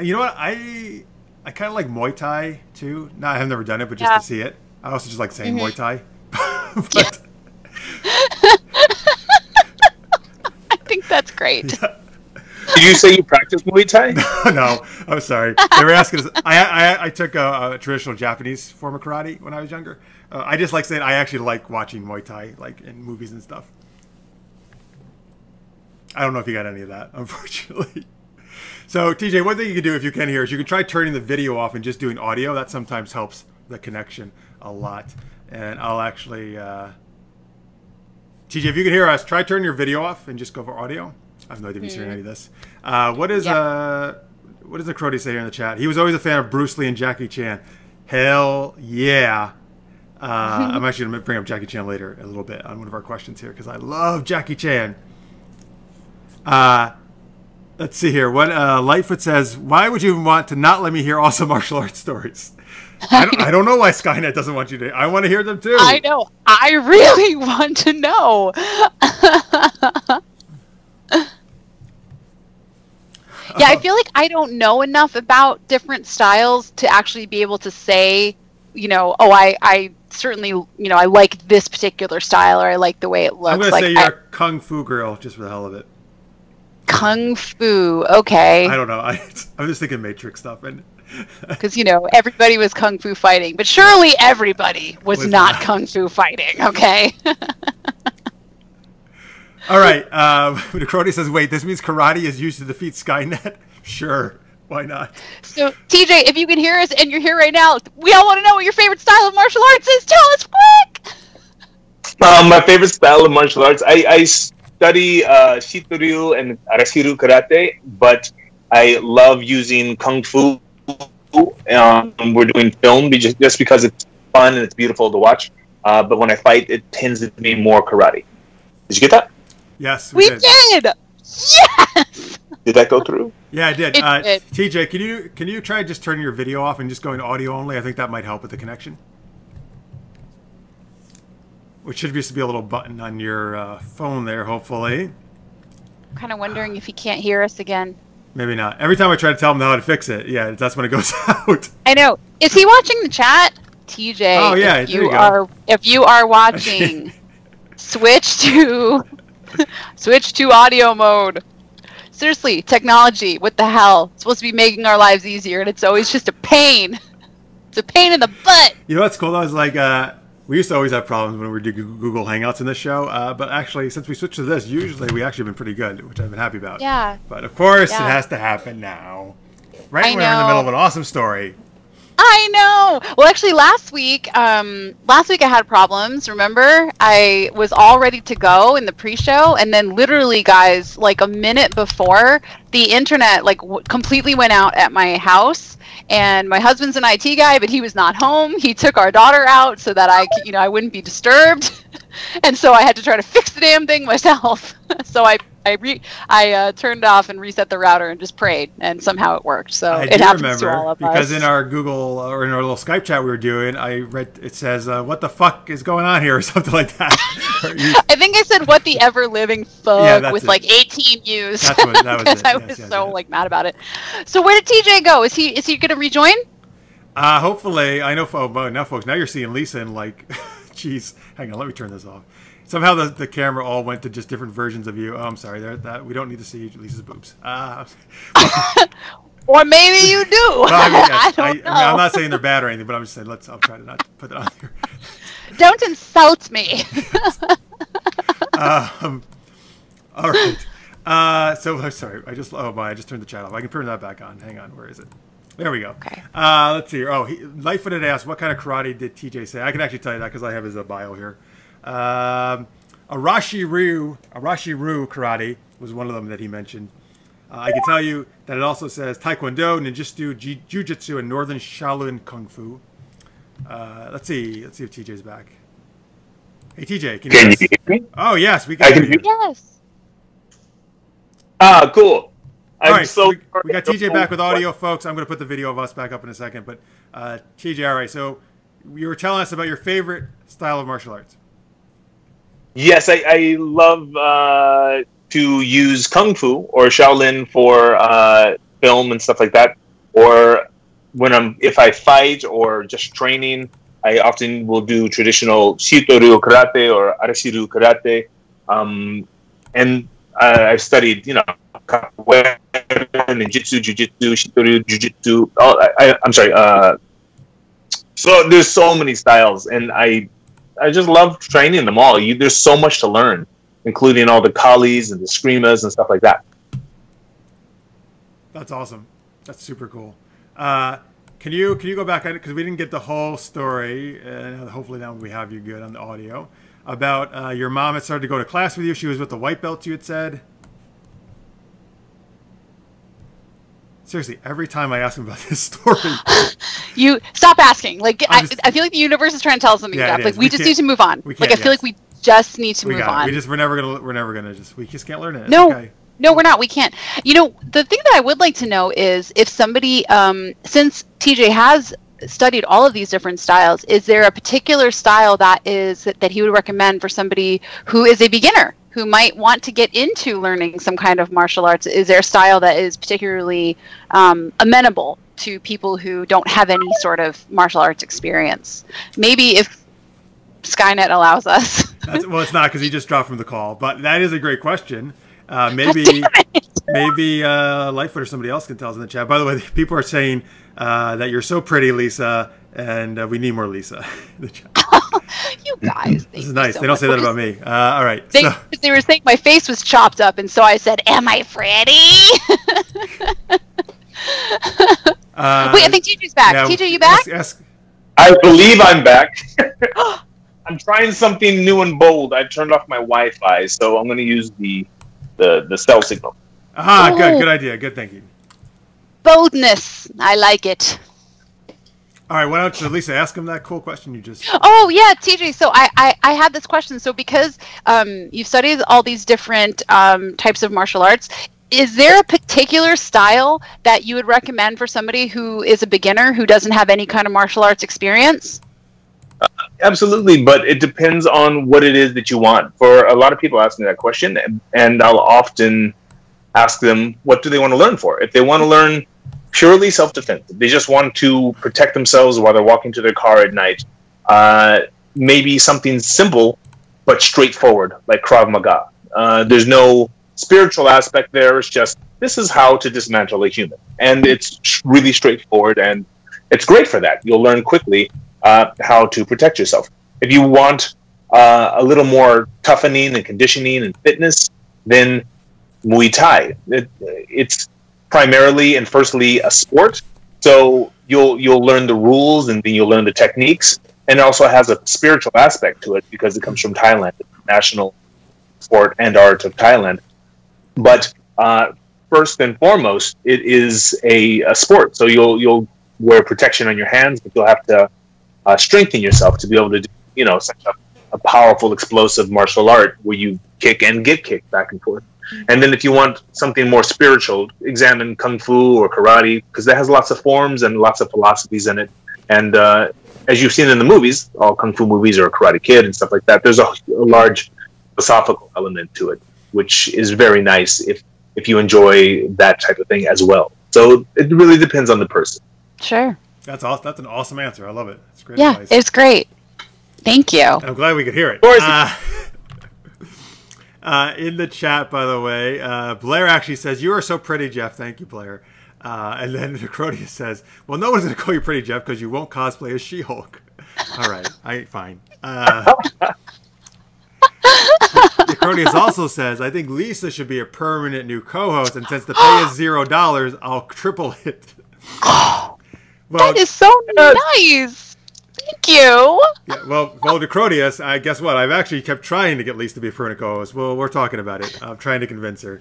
You know what? I kind of like Muay Thai too. No, I have never done it, but just to see it. I also just like saying Muay Thai. But...
I think that's great.
Yeah. Did you say you practice Muay Thai?
No, I'm sorry. They were asking us. I took a traditional Japanese form of karate when I was younger. I just like saying I actually like watching Muay Thai, like in movies and stuff. I don't know if you got any of that, unfortunately. So, TJ, one thing you can do if you can hear is you can try turning the video off and just doing audio. That sometimes helps the connection a lot. And I'll actually... TJ, if you can hear us, try turning your video off and just go for audio. I have no idea if you're hearing any of this. What does the Crody say here in the chat? He was always a fan of Bruce Lee and Jackie Chan. Hell yeah. I'm actually going to bring up Jackie Chan later a little bit on one of our questions here because I love Jackie Chan. Let's see here. What Lightfoot says, why would you even want to not let me hear awesome martial arts stories? I don't know why Skynet doesn't want you to. I want to hear them too.
I know. I really want to know. Yeah, I feel like I don't know enough about different styles to actually be able to say, I certainly, I like this particular style or I like the way it looks.
I'm going to say you're a kung fu girl just for the hell of it.
Kung fu, okay.
I don't know. I'm just thinking Matrix stuff.
Because, everybody was kung fu fighting, but surely everybody was not kung fu fighting, okay?
All right. Crody says, wait, this means karate is used to defeat Skynet? Sure. Why not?
So, TJ, if you can hear us and you're here right now, we all want to know what your favorite style of martial arts is. Tell us quick!
My favorite style of martial arts, I study Shitoryu and Arashiru karate, but I love using kung fu. We're doing film just because it's fun and it's beautiful to watch. But when I fight, it tends to be more karate. Did you get that?
Yes,
we did. Yes.
Did that go through?
Yeah, I did.
Did.
TJ, can you try just turning your video off and just going audio only? I think that might help with the connection. Which should just be a little button on your phone there, hopefully.
I'm kind of wondering if he can't hear us again.
Maybe not. Every time I try to tell him how to fix it, yeah, that's when it goes out.
I know. Is he watching the chat? TJ,
oh, yeah,
if you are watching, switch to audio mode. Seriously, technology, what the hell? It's supposed to be making our lives easier, and it's always just a pain. It's a pain in the butt.
You know what's cool? I was like, we used to always have problems when we do Google Hangouts in this show, but actually, since we switched to this, usually we actually have been pretty good, which I've been happy about.
Yeah.
But of course, it has to happen now. Right when we're in the middle of an awesome story.
I know. Well, actually, last week I had problems. Remember, I was all ready to go in the pre-show, and then literally, guys, like a minute before, the internet completely went out at my house. And my husband's an IT guy, but he was not home. He took our daughter out so that I wouldn't be disturbed, and so I had to try to fix the damn thing myself. So I turned off and reset the router and just prayed, and somehow it worked. So it happens to all of us.
Because in our Google or in our little Skype chat we were doing, I read it says, "What the fuck is going on here?" or something like that.
I think I said, "What the ever living fuck?" with 18 U's.
That was it.
I was so mad about it. So where did TJ go? Is he going to rejoin?
Hopefully. I know. Now, folks, now you're seeing Lisa and jeez, hang on, let me turn this off. Somehow the camera all went to just different versions of you. Oh, I'm sorry. We don't need to see Lisa's boobs.
Or maybe you do.
Well,
I don't know.
I'm not saying they're bad or anything, but I'm just saying I'll try to not put it on here.
Don't insult me.
All right. So sorry, I just turned the chat off. I can turn that back on. Hang on, where is it? There we go.
Okay.
Let's see here. Oh, Lightfooted asked, what kind of karate did TJ say? I can actually tell you that because I have his bio here. Arashi Ryu karate was one of them that he mentioned. I can tell you that it also says Taekwondo, Ninjutsu, Jiu-Jitsu, and Northern Shaolin Kung Fu. Let's see if TJ's back. Hey TJ, can you hear me? Oh yes, we can hear you.
Yes.
Cool.
All right, so we got TJ back with audio, folks. I'm going to put the video of us back up in a second. But TJ, all right, so you were telling us about your favorite style of martial arts.
Yes, I love to use Kung Fu or Shaolin for film and stuff like that. Or if I fight or just training, I often will do traditional Shito-ryu karate or Arashiru karate. And I've studied, Capoeira, Ninjutsu, Jiu-Jitsu, Shito-ryu, Jiu-Jitsu. I'm sorry. So there's so many styles, and I just love training them all. There's so much to learn, including all the kalis and the skrimas and stuff like that.
That's awesome. That's super cool. Can you go back, because we didn't get the whole story, and hopefully now we have you good on the audio, about your mom had started to go to class with you. She was with the white belt, you had said. Seriously, every time I ask him about this story,
you stop asking. Like I feel like the universe is trying to tell us something.
Yeah,
we just need to move on. Like I feel like we just need to move on.
We're never gonna we just can't learn it.
No,
okay.
No, we're not. We can't. The thing that I would like to know is if somebody, since TJ has studied all of these different styles, is there a particular style that he would recommend for somebody who is a beginner, who might want to get into learning some kind of martial arts? Is there a style that is particularly amenable to people who don't have any sort of martial arts experience? Maybe if Skynet allows us.
Well, it's not, because he just dropped from the call, but that is a great question. Maybe Lightfoot or somebody else can tell us in the chat. By the way, people are saying that you're so pretty, Lisa, and we need more Lisa in the chat.
You guys.
This is nice. So they don't say that about me. All right.
They were saying my face was chopped up, and so I said, "Am I pretty?" Wait, I think TJ's back. Yeah, TJ, you back?
I believe I'm back. I'm trying something new and bold. I turned off my Wi-Fi, so I'm going to use the cell signal.
Good idea. Good thinking.
Boldness. I like it.
All right, why don't you, Lisa, ask him that cool question you just...
Oh, yeah, TJ. So I had this question. So because you've studied all these different types of martial arts, is there a particular style that you would recommend for somebody who is a beginner, who doesn't have any kind of martial arts experience?
Absolutely, but it depends on what it is that you want. For a lot of people ask me that question, and I'll often ask them, what do they want to learn for? If they want to learn purely self-defense, they just want to protect themselves while they're walking to their car at night, maybe something simple but straightforward, like Krav Maga. There's no spiritual aspect there. It's just, this is how to dismantle a human. And it's really straightforward, and it's great for that. You'll learn quickly how to protect yourself. If you want a little more toughening and conditioning and fitness, then Muay Thai. It's primarily and firstly a sport, so you'll learn the rules and then you'll learn the techniques, and it also has a spiritual aspect to it because it comes from Thailand, the national sport and art of Thailand. But first and foremost, it is a sport, so you'll wear protection on your hands, but you'll have to strengthen yourself to be able to do, such a powerful, explosive martial art where you kick and get kicked back and forth. And then if you want something more spiritual, examine Kung Fu or karate, because that has lots of forms and lots of philosophies in it. And as you've seen in the movies, all Kung Fu movies or Karate Kid and stuff like that, there's a large philosophical element to it, which is very nice if you enjoy that type of thing as well. So it really depends on the person.
Sure.
That's awesome. That's an awesome answer. I love it. It's great.
Yeah,
advice.
It's great. Thank you.
And I'm glad we could hear it. In the chat, by the way, Blair actually says, "You are so pretty, Jeff." Thank you, Blair. And then Necrodius says, well, no one's going to call you pretty, Jeff, because you won't cosplay as She-Hulk. All right, fine. Necrodius also says, I think Lisa should be a permanent new co-host, and since the pay is $0, I'll triple it.
Well, that is so nice. Thank you.
Yeah, well, Necrodius, guess what? I've actually kept trying to get Lisa to be a permanent co-host. Well, we're talking about it. I'm trying to convince her.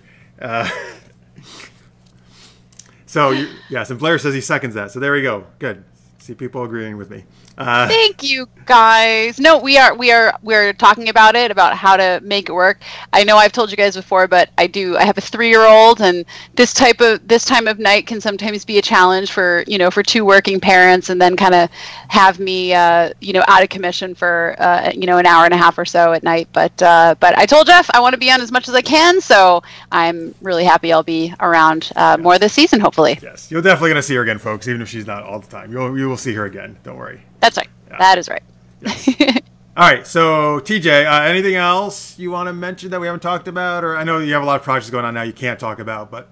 Yes, and Blair says he seconds that. So there we go. Good. See people agreeing with me.
Thank you, guys. No, we're talking about it, about how to make it work. I know I've told you guys before, but I have a 3-year-old, and this time of night can sometimes be a challenge for two working parents, and then kind of have me out of commission for an hour and a half or so at night. But I told Jeff I want to be on as much as I can, so I'm really happy I'll be around more this season, hopefully.
Yes, you're definitely going to see her again, folks, even if she's not all the time. You will see her again. Don't worry.
That's right. Yeah. That is right.
Yes. All right. So, TJ, anything else you want to mention that we haven't talked about? Or I know you have a lot of projects going on now you can't talk about, but.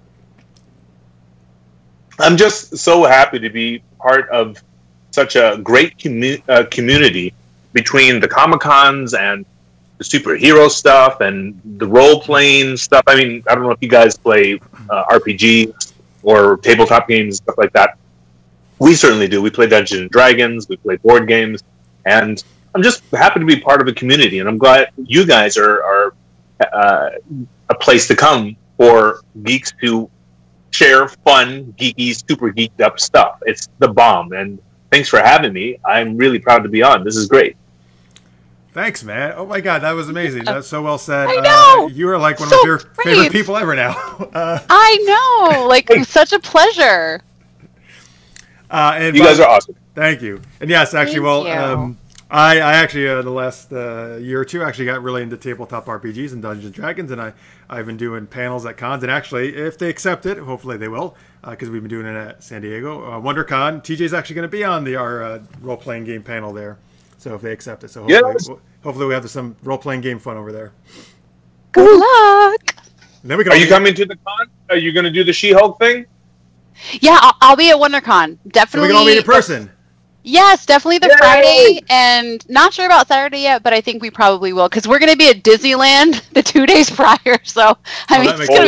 I'm just so happy to be part of such a great community between the Comic-Cons and the superhero stuff and the role-playing stuff. I mean, I don't know if you guys play RPGs or tabletop games, stuff like that. We certainly do. We play Dungeons and Dragons. We play board games, and I'm just happy to be part of a community. And I'm glad you guys are a place to come for geeks to share fun, geeky, super geeked up stuff. It's the bomb. And thanks for having me. I'm really proud to be on. This is great.
Thanks, man. Oh my God, that was amazing. That's so well said.
I know.
You are like one of your favorite people ever now.
I know. Like, such a pleasure.
And you guys are awesome.
Thank you. And yes, actually, I actually the last year or two actually got really into tabletop RPGs and Dungeons and Dragons, and I've been doing panels at cons. And actually, if they accept it, hopefully they will, because we've been doing it at San Diego WonderCon. TJ's actually going to be on our role playing game panel there. So if they accept it, so hopefully we have some role playing game fun over there.
Good luck.
Then we
Are you coming to the con? Are you going to do the She-Hulk thing?
Yeah, I'll be at WonderCon. Definitely.
So we can all meet in person.
Yes, definitely the Friday, and not sure about Saturday yet, but I think we probably will, because we're going to be at Disneyland the 2 days prior. So it's going to be it's going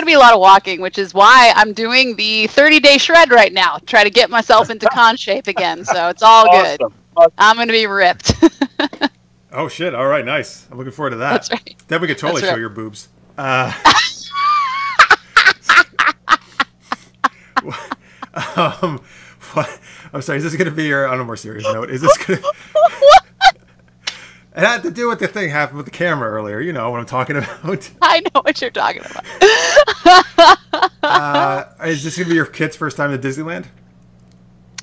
to be a lot of walking, which is why I'm doing the 30-day shred right now. Try to get myself into con shape again. So it's all good. Awesome. I'm going to be ripped.
Oh shit! All right, nice. I'm looking forward to that.
That's right.
Then we could totally show your boobs. What? I'm sorry, is this going to be your, on a more serious note, is this going to... It had to do with the thing happened with the camera earlier, you know what I'm talking about.
I know what you're talking about.
Is this going to be your kid's first time to Disneyland?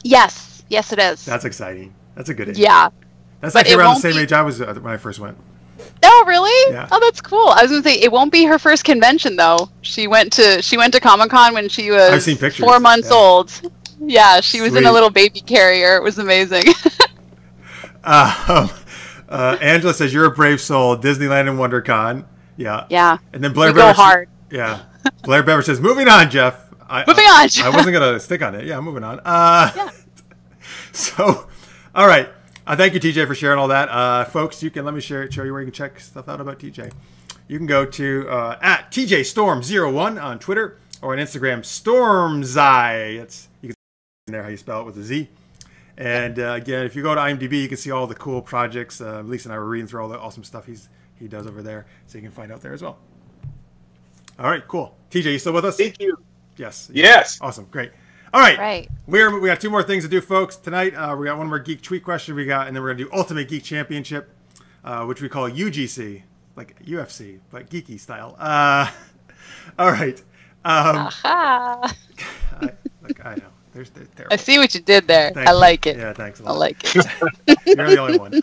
Yes it is.
That's exciting. That's a good age.
Yeah.
That's actually around the same age I was when I first went.
Oh, really?
Yeah.
Oh, that's cool. I was going to say, it won't be her first convention, though. She went to Comic-Con when she was
I've seen pictures.
4 months old. Yeah, she was in a little baby carrier. It was amazing.
Angela says, you're a brave soul. Disneyland and WonderCon. Yeah.
Yeah.
And then Blair
Beverage. Go hard.
Yeah. Blair Beverage says, moving on, Jeff.
Moving on.
I wasn't going to stick on it. Yeah, moving on. Yeah. So, all right. Thank you, TJ, for sharing all that. Folks, you can let me show you where you can check stuff out about TJ. You can go to at TJStorm01 on Twitter or on Instagram, Stormzy. You can see there how you spell it with a Z. And again, if you go to IMDb, you can see all the cool projects. Lisa and I were reading through all the awesome stuff he does over there, so you can find out there as well. All right, cool. TJ, you still with us?
Thank you.
Yes.
Yes.
Awesome. Great. All right.
Right.
We got 2 more things to do, folks. Tonight, we got one more geek tweet question and then we're going to do Ultimate Geek Championship, which we call UGC, like UFC, but geeky style. All right.
I
know. They're terrible.
I see what you did there.
Thank
I
you.
like it.
Yeah, thanks a lot.
I like it.
You're the only one.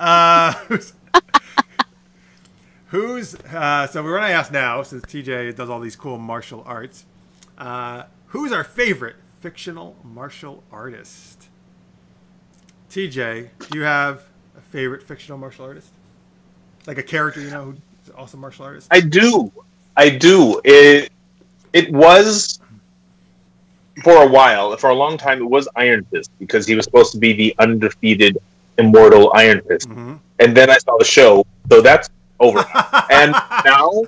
So we're going to ask now, since TJ does all these cool martial arts, who's our favorite fictional martial artist? TJ, do you have a favorite fictional martial artist? Like a character, who's an awesome martial artist?
I do. It was for a long time, it was Iron Fist because he was supposed to be the undefeated, immortal Iron Fist. Mm-hmm. And then I saw the show, so that's over. And now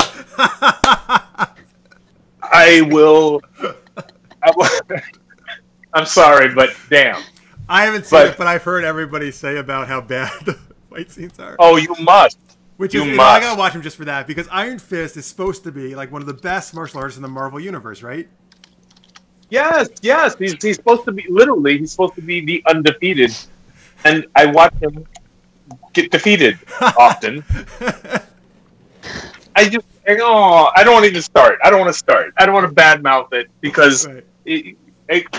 I'm sorry, but damn.
I haven't seen it, but I've heard everybody say about how bad the fight scenes are.
Oh, you must.
I gotta watch him just for that, because Iron Fist is supposed to be like one of the best martial artists in the Marvel universe, right?
Yes. He's supposed to be the undefeated, and I watch him get defeated often. I don't want to even start. I don't want to start. I don't want to badmouth it because it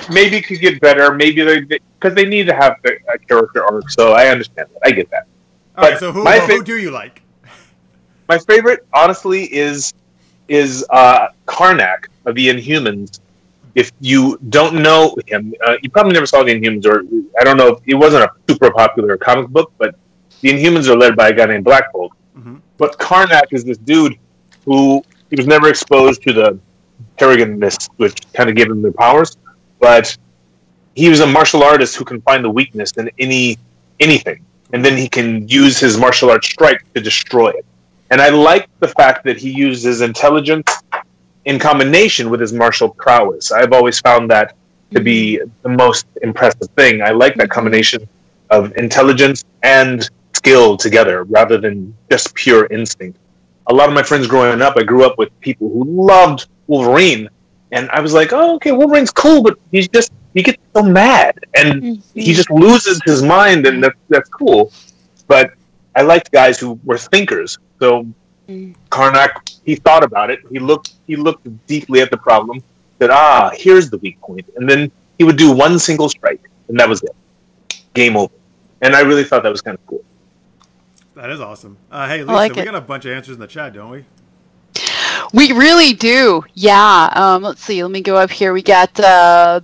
maybe it could get better. Maybe because they need to have a character arc. So I understand that. I get that.
All right. So who do you like?
My favorite, honestly, is Carnac of the Inhumans. If you don't know him, you probably never saw the Inhumans, or I don't know. It wasn't a super popular comic book, but the Inhumans are led by a guy named Black Bolt. Mm-hmm. But Carnac is this dude who he was never exposed to the Terrigan-ness, which kind of gave him their powers. But he was a martial artist who can find the weakness in anything, and then he can use his martial arts strike to destroy it. And I like the fact that he uses intelligence in combination with his martial prowess. I've always found that to be the most impressive thing. I like that combination of intelligence and skill together rather than just pure instinct. A lot of my friends growing up, I grew up with people who loved Wolverine, and I was like, oh, okay, Wolverine's cool, but he gets so mad, and he just loses his mind, and that's cool. But I liked guys who were thinkers. So Carnac, he thought about it. He looked deeply at the problem. Said, here's the weak point, and then he would do one single strike, and that was it. Game over. And I really thought that was kind of cool.
That is awesome. Hey, Lisa, we got a bunch of answers in the chat, don't we?
We really do. Yeah. Let's see. Let me go up here. We got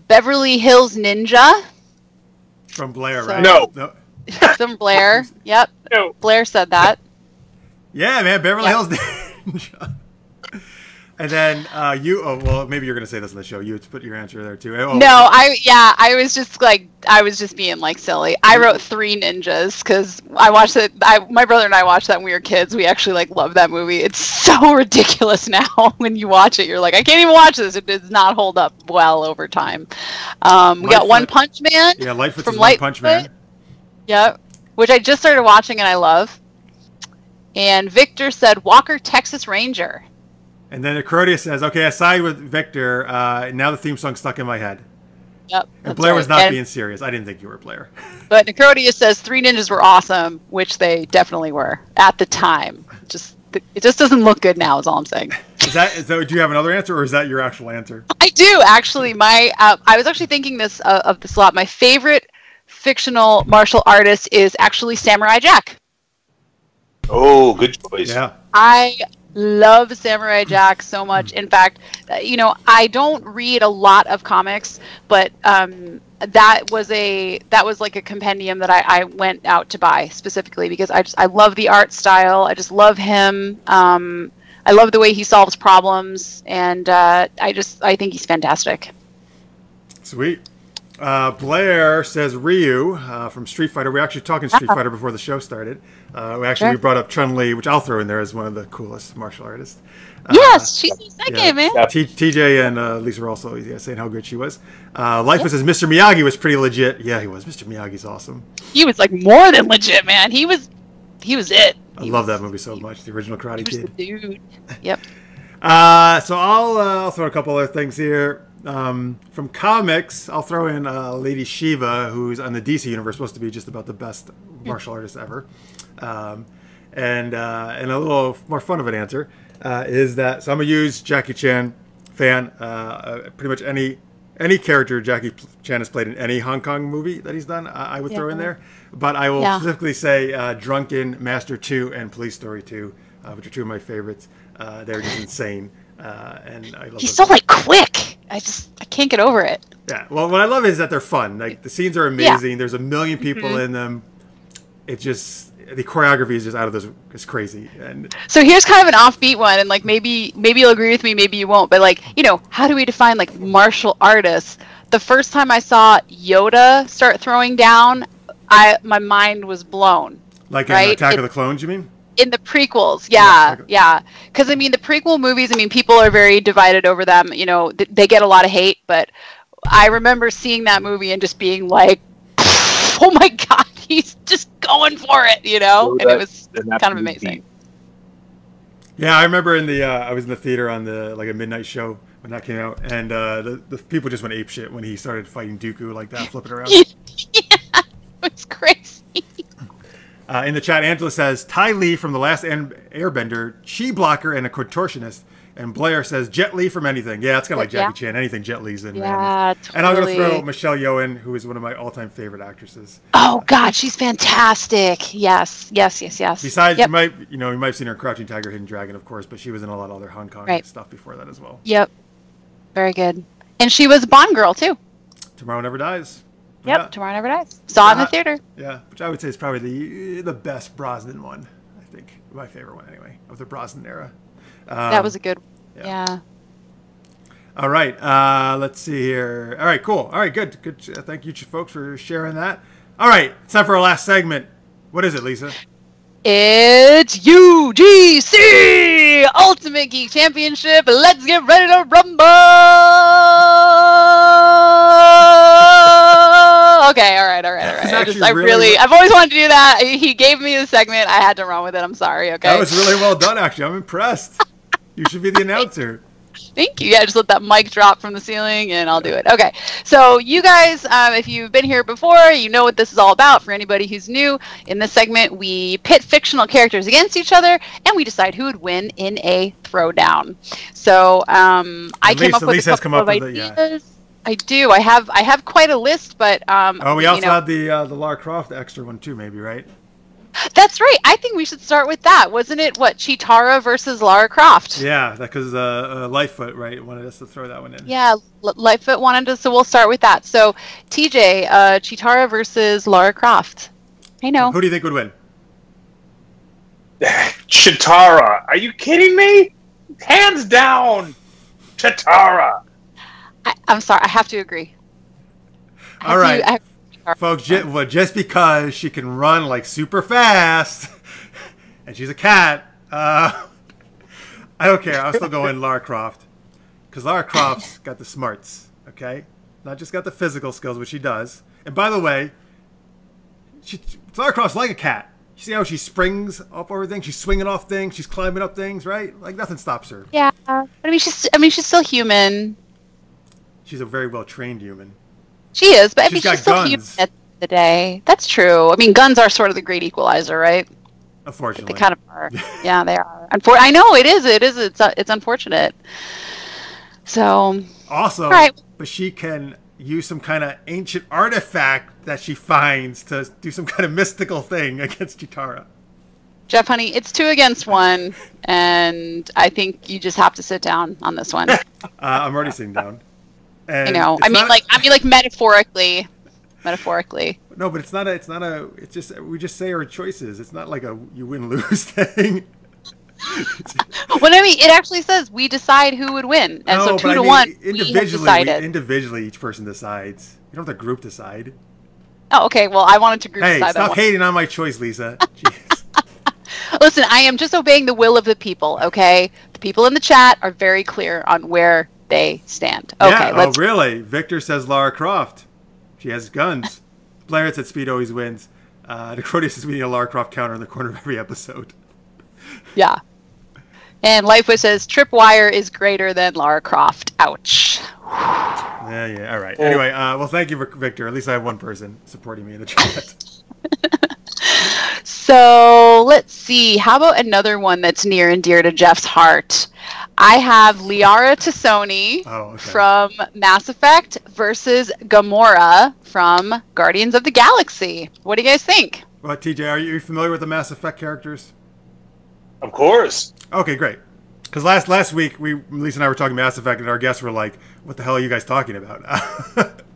Beverly Hills Ninja.
From Blair, right?
No.
From Blair. Yep. No. Blair said that.
Yeah, man. Beverly Hills Ninja. And then maybe you're going to say this in the show. You put your answer there too. Oh,
no, I was just being like silly. I wrote 3 Ninjas because I watched it. My brother and I watched that when we were kids. We actually loved that movie. It's so ridiculous now when you watch it. You're like, I can't even watch this. It does not hold up well over time. We got One Punch Man.
Yeah, Lightfoot from One Punch Man.
Yep, which I just started watching and I love. And Victor said Walker Texas Ranger.
And then Acrodius says, okay, I side with Victor. Now the theme song's stuck in my head.
Yep.
And Blair was not being serious. I didn't think you were Blair.
But Acrodius says 3 Ninjas were awesome, which they definitely were at the time. It just doesn't look good now, is all I'm saying.
Do you have another answer, or is that your actual answer?
I do, actually. I was actually thinking of this a lot. My favorite fictional martial artist is actually Samurai Jack.
Oh, good choice.
Yeah.
I love Samurai Jack so much. In fact, I don't read a lot of comics, but that was like a compendium that I went out to buy specifically because I love the art style. I just love him. I love the way he solves problems, and I think he's fantastic.
Sweet. Blair says Ryu from Street Fighter. We're actually talking Street Fighter before the show started. We brought up Chun-Li, which I'll throw in there as one of the coolest martial artists.
Yes, she's the second, man.
TJ and Lisa were also saying how good she was. Life says Mr. Miyagi was pretty legit. Yeah, he was. Mr. Miyagi's awesome.
He was more than legit, man. He was it.
I love that movie so much. The original Karate Kid.
The dude. Yep.
So I'll throw a couple other things here. From comics, I'll throw in Lady Shiva, who's on the DC universe, supposed to be just about the best martial artist ever. And a little more fun of an answer is that, so I'm going to use Jackie Chan fan. Pretty much any character Jackie Chan has played in any Hong Kong movie that he's done, I would throw in there. But I will specifically say Drunken Master 2 and Police Story 2, which are 2 of my favorites. They're just insane. And I love
he's so quick. I can't get over it.
Yeah. Well, what I love is that they're fun. The scenes are amazing. There's a million people in them. It's the choreography is just out of this. It's crazy. And
so here's kind of an offbeat one, and like maybe you'll agree with me, maybe you won't. But like, how do we define like martial artists? The first time I saw Yoda start throwing down, my mind was blown.
Like in Attack of the Clones, you mean?
In the prequels, yeah. Because I mean, the prequel movies, people are very divided over them. They get a lot of hate, but I remember seeing that movie and just being like, "Oh my god, he's just going for it," and it was kind of amazing.
Yeah, I remember I was in the theater on a midnight show when that came out, and the people just went apeshit when he started fighting Dooku like that, flipping around.
Yeah, it was crazy.
In the chat, Angela says, Ty Lee from The Last Airbender, Chi Blocker, and a contortionist. And Blair says, Jet Li from anything. Yeah, it's kind of like Jackie Chan. Anything Jet Li's in.
Yeah, totally.
And I'm going to throw Michelle Yeoh, who is one of my all-time favorite actresses.
Oh, God, she's fantastic. Yes.
Besides, you might have seen her in Crouching Tiger, Hidden Dragon, of course, but she was in a lot of other Hong Kong stuff before that as well.
Yep. Very good. And she was a Bond girl, too.
Tomorrow Never Dies.
Yep, yeah. Tomorrow Never Dies. Saw it in the theater.
Yeah, which I would say is probably the best Brosnan one, I think. My favorite one, anyway, of the Brosnan era.
That was a good one. Yeah.
All right, let's see here. All right, cool. All right, good. Thank you, folks, for sharing that. All right, it's time for our last segment. What is it, Lisa?
It's UGC Ultimate Geek Championship. Let's get ready to rumble. Okay, all right. I've always wanted to do that. He gave me the segment. I had to run with it. I'm sorry. Okay.
That was really well done, actually. I'm impressed. You should be the announcer.
Thank you. Yeah, just let that mic drop from the ceiling and I'll do it. Okay. So you guys, if you've been here before, you know what this is all about. For anybody who's new, in this segment, we pit fictional characters against each other and we decide who would win in a throwdown. So I came up with a couple of ideas. I do. I have quite a list, but
we also had the Lara Croft extra one too, maybe, right?
That's right. I think we should start with that. Wasn't it Cheetara versus Lara Croft?
Yeah, because Lightfoot, right, wanted us to throw that one in.
Yeah, Lightfoot wanted us, so we'll start with that. So, TJ, Cheetara versus Lara Croft. I know.
Who do you think would win?
Cheetara. Are you kidding me? Hands down, Cheetara.
I'm sorry. I have to agree.
All right. Folks, just because she can run like super fast and she's a cat, I don't care. I'll still go in Lara Croft because Lara Croft's got the smarts, okay? Not just got the physical skills, which she does. And by the way, Lara Croft's like a cat. You see how she springs up everything? She's swinging off things. She's climbing up things, right? Like nothing stops her.
Yeah, but she's still human.
She's a very well-trained human.
She is, but she's still human at the end of the day. That's true. Guns are sort of the great equalizer, right?
Unfortunately.
They kind of are. Yeah, they are. I know it is. It's unfortunate. So.
Also, right. But she can use some kind of ancient artifact that she finds to do some kind of mystical thing against Cheetara.
Jeff, honey, it's 2 against 1, and I think you just have to sit down on this one.
I'm already sitting down.
And I know. I mean, metaphorically. Metaphorically.
No, but it's not a. It's just we just say our choices. It's not like a you win lose thing.
It actually says we decide who would win, and so 2 to 1.
Individually, each person decides. You don't have the group decide.
Oh, okay. Well, I wanted to group decide.
Hey, stop hating on my choice, Lisa.
Listen, I am just obeying the will of the people. Okay, the people in the chat are very clear on where they stand. Okay.
Yeah. Really? Victor says Lara Croft. She has guns. Blair said Speed always wins. Necrotius is reading a Lara Croft counter in the corner of every episode.
Yeah. And Lifewood says Tripwire is greater than Lara Croft. Ouch.
Yeah. All right. Anyway, well, thank you, Victor. At least I have one person supporting me in the chat.
So let's see. How about another one that's near and dear to Jeff's heart? I have Liara Tassoni from Mass Effect versus Gamora from Guardians of the Galaxy. What do you guys think?
Well, TJ, are you familiar with the Mass Effect characters?
Of course.
Okay, great. Because last week, Lisa and I were talking Mass Effect, and our guests were like, what the hell are you guys talking about?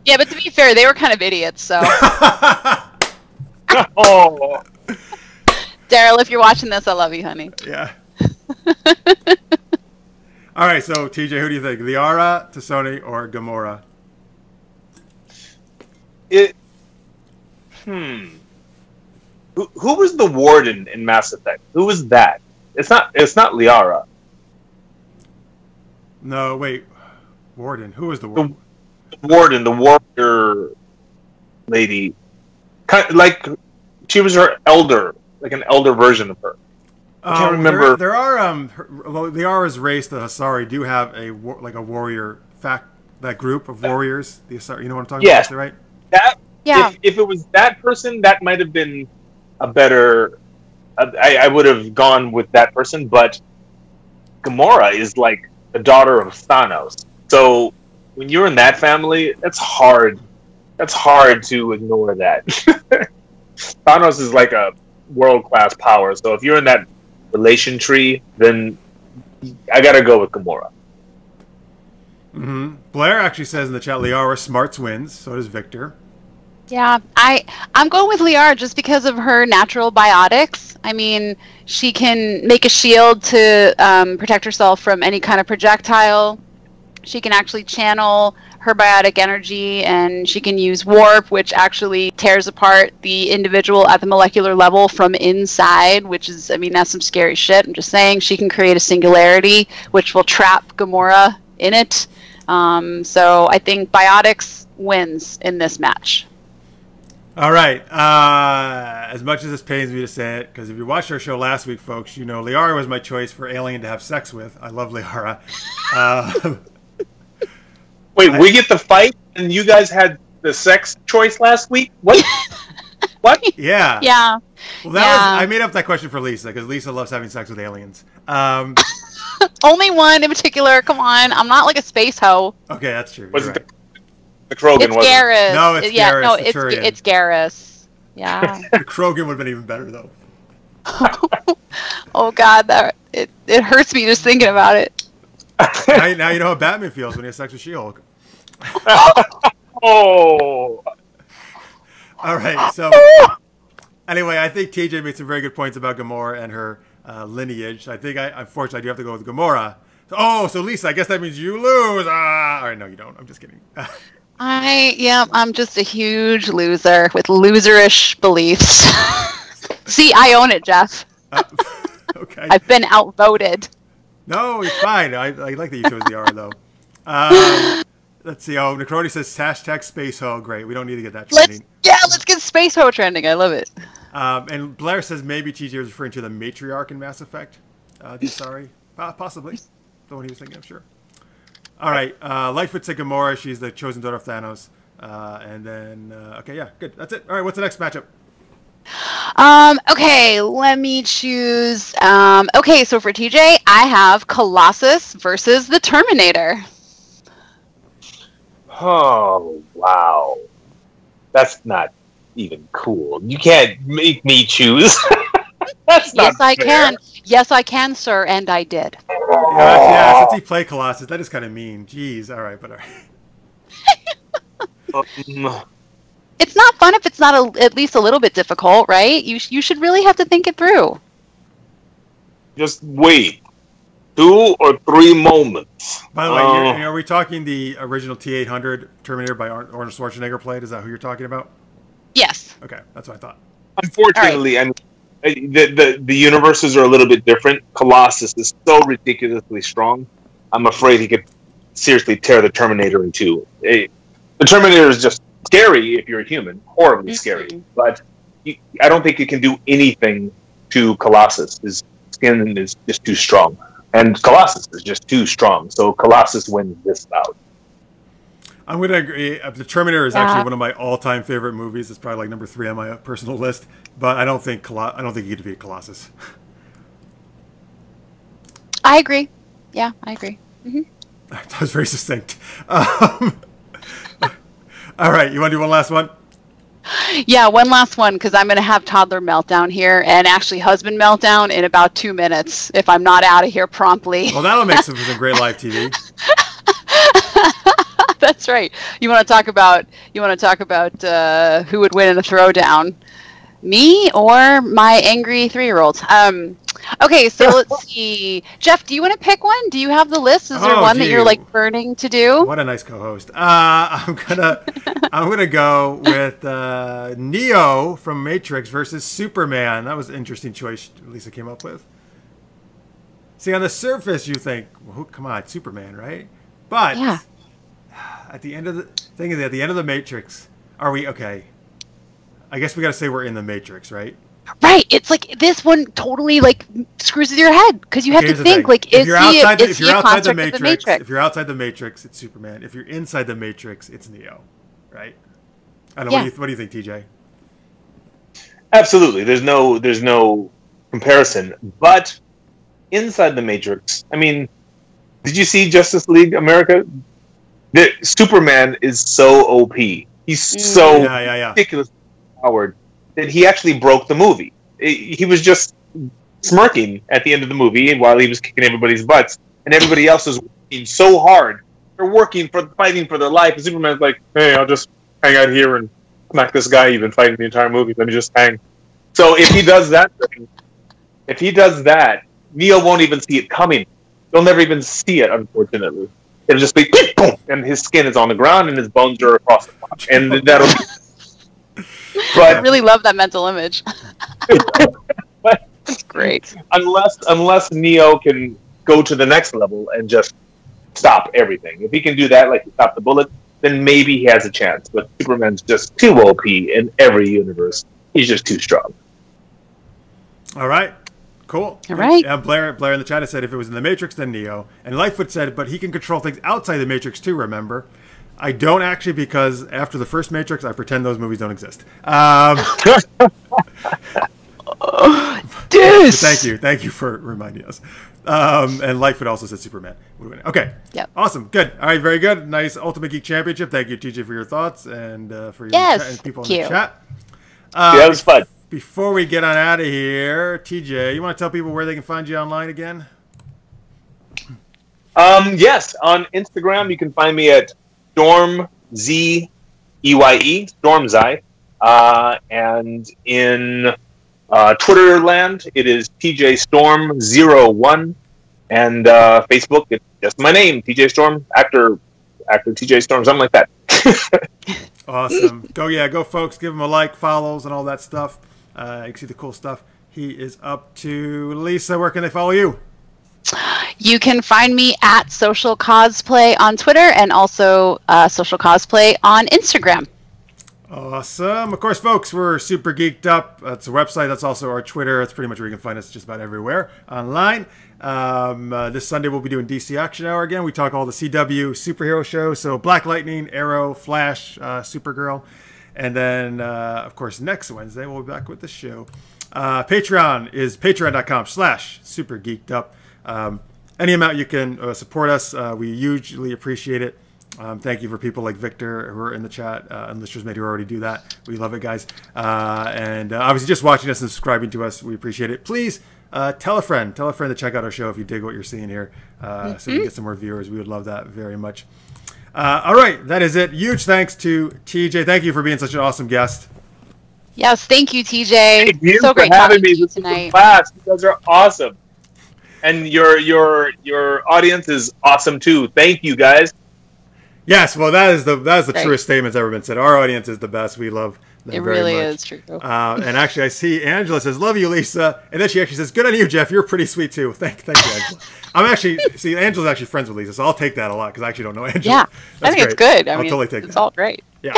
Yeah, but to be fair, they were kind of idiots, so...
Oh.
Daryl, if you're watching this, I love you, honey.
Yeah. All right, so TJ, who do you think? Liara, Tassoni, or Gamora?
Who was the Warden in Mass Effect? Who was that? It's not Liara.
No, wait. Warden. Who was the Warden?
The Warden, the warrior lady. Kind of like she was her elder, like an elder version of her. I can't remember.
There are Liara's race, the Hasari, do have a warrior that group of warriors. The Hasari, you know what I'm talking about, right?
If it was that person, that might have been a better. I would have gone with that person, but Gamora is like the daughter of Thanos. So when you're in that family, that's hard. That's hard to ignore that. Thanos is like a world-class power. So if you're in that relation tree, then I gotta go with Gamora.
Mm-hmm. Blair actually says in the chat, Liara smarts wins. So does Victor.
Yeah, I'm going with Liara just because of her natural biotics. I mean, she can make a shield to protect herself from any kind of projectile. She can actually channel her biotic energy, and she can use warp, which actually tears apart the individual at the molecular level from inside, which is, I mean, that's some scary shit. I'm just saying she can create a singularity, which will trap Gamora in it. So I think biotics wins in this match.
All right. As much as this pains me to say it, because if you watched our show last week, folks, you know Liara was my choice for alien to have sex with. I love Liara.
Wait, we get the fight, and you guys had the sex choice last week? What? What?
Yeah.
Yeah.
Well, I made up that question for Lisa, because Lisa loves having sex with aliens.
Only one in particular. Come on. I'm not like a space hoe.
Okay, that's true.
Was
right.
it the Krogan?
It's Garrus.
No, it's Garrus.
No,
Turian.
it's Garrus. Yeah.
The Krogan would have been even better, though.
Oh God, it hurts me just thinking about it.
Now you know how Batman feels when he has sex with She-Hulk.
Oh.
All right. So anyway, I think TJ made some very good points about Gamora and her lineage. I think unfortunately I do have to go with Gamora. So Lisa, I guess that means you lose. All right, no, you don't. I'm just kidding.
I'm just a huge loser with loserish beliefs. See, I own it, Jeff.
Okay.
I've been outvoted.
No, it's fine. I like that you chose the R, though. Let's see. Oh, Necroti says hashtag space ho. Great. We don't need to get that trending.
Let's get space ho trending. I love it.
And Blair says maybe TJ was referring to the matriarch in Mass Effect. Sorry. Possibly. The one he was thinking of, sure. All right. Lightfoot said Gamora. She's the chosen daughter of Thanos. And then, okay, yeah, good. That's it. All right, what's the next matchup?
Okay, let me choose. Okay, so for TJ, I have Colossus versus the Terminator.
Oh, wow. That's not even cool. You can't make me choose. That's not
Yes, I can. Yes, I can, sir, and I did.
Yeah, since he played Colossus, that is kind of mean. Jeez, all right, but all right.
It's not fun if it's not at least a little bit difficult, right? You should really have to think it through.
Just wait. 2 or 3 moments.
By the way, are we talking the original T-800 Terminator by Arnold Schwarzenegger played? Is that who you're talking about?
Yes.
Okay, that's what I thought.
Unfortunately, right. The universes are a little bit different. Colossus is so ridiculously strong. I'm afraid he could seriously tear the Terminator in two. The Terminator is just scary if you're a human, horribly scary. But I don't think it can do anything to Colossus. His skin is just too strong. And Colossus is just too strong. So Colossus wins this bout.
I'm going to agree. The Terminator is actually one of my all-time favorite movies. It's probably like number 3 on my personal list. But I don't think he could defeat Colossus.
I agree. Yeah, I agree. Mm-hmm.
That was very succinct. All right, you want to do one last one?
Yeah, one last one, because I'm going to have toddler meltdown here, and actually husband meltdown in about 2 minutes if I'm not out of here promptly.
Well, that'll make some great live TV.
That's right. You want to talk about who would win in a throwdown? Me or my angry 3-year-old? Okay, so let's see. Jeff, do you want to pick one? Do you have the list? Is there one that you're like burning to do?
What a nice co-host. I'm gonna go with Neo from Matrix versus Superman. That was an interesting choice Lisa came up with. See, on the surface, you think, well, come on, Superman, right? But at the end of the Matrix, are we okay? I guess we got to say we're in the Matrix, right?
Right. It's like this one totally like screws with your head because you have to think like, is he a construct of the Matrix?
If you're outside the Matrix, it's Superman. If you're inside the Matrix, it's Neo, right? I don't know. What do you think, TJ?
Absolutely. There's no comparison. But inside the Matrix, I mean, did you see Justice League America? Superman is so OP. He's so ridiculously powered that he actually broke the movie. He was just smirking at the end of the movie while he was kicking everybody's butts, and everybody else is working so hard. They're fighting for their life, and Superman's like, "Hey, I'll just hang out here and smack this guy you've been fighting the entire movie. Let me just hang." So if he does that, Neo won't even see it coming. He'll never even see it, unfortunately. It'll just be boom, and his skin is on the ground, and his bones are across the top, and that'll be.
But I really love that mental image. That's great.
Unless Neo can go to the next level and just stop everything. If he can do that, like stop the bullet, then maybe he has a chance. But Superman's just too OP in every universe. He's just too strong.
All right. Cool.
All right.
Blair in the chat has said if it was in the Matrix, then Neo. And Lightfoot said, but he can control things outside the Matrix too, remember? I don't actually, because after the first Matrix, I pretend those movies don't exist. Thank you for reminding us. And Lightfoot also said Superman. Okay.
Yep.
Awesome. Good. All right. Very good. Nice Ultimate Geek Championship. Thank you, TJ, for your thoughts and for your and people in the chat.
It was fun.
Before we get on out of here, TJ, you want to tell people where they can find you online again?
Yes. On Instagram, you can find me at StormZeye, StormZeye. And in Twitter land, it is TJStorm01. And Facebook, it's just my name, TJ Storm, actor TJ Storm, something like that.
Awesome. Go folks, give him a like, follows, and all that stuff. You can see the cool stuff he is up to. Lisa, where can they follow you?
You can find me at Social Cosplay on Twitter and also Social Cosplay on Instagram.
Awesome. Of course, folks, we're Super Geeked Up. That's a website. That's also our Twitter. That's pretty much where you can find us just about everywhere online. This Sunday, we'll be doing DC Action Hour again. We talk all the CW superhero shows. So Black Lightning, Arrow, Flash, Supergirl. And then, of course, next Wednesday, we'll be back with the show. Patreon is patreon.com/supergeekedup. Any amount you can support us, we hugely appreciate it. Thank you for people like Victor who are in the chat and listeners who already do that. We love it, guys. And obviously just watching us and subscribing to us, we appreciate it. Please tell a friend to check out our show if you dig what you're seeing here so we can get some more viewers. We would love that very much. All right, that is it. Huge thanks to TJ. Thank you for being such an awesome guest.
Yes, thank you, TJ.
Thank you
so great
for having me
tonight.
Class. You guys are awesome. And your audience is awesome too. Thank you, guys.
Yes, well, that is the truest statement that's ever been said. Our audience is the best. We love them
it
very
really
much.
Is true.
And actually, I see Angela says, "Love you, Lisa," and then she actually says, "Good on you, Jeff. You're pretty sweet too." Thank you, Angela. Angela's actually friends with Lisa, so I'll take that a lot because I actually don't know Angela.
Yeah, I think it's good.
I'll totally take that.
It's all great.
Yeah.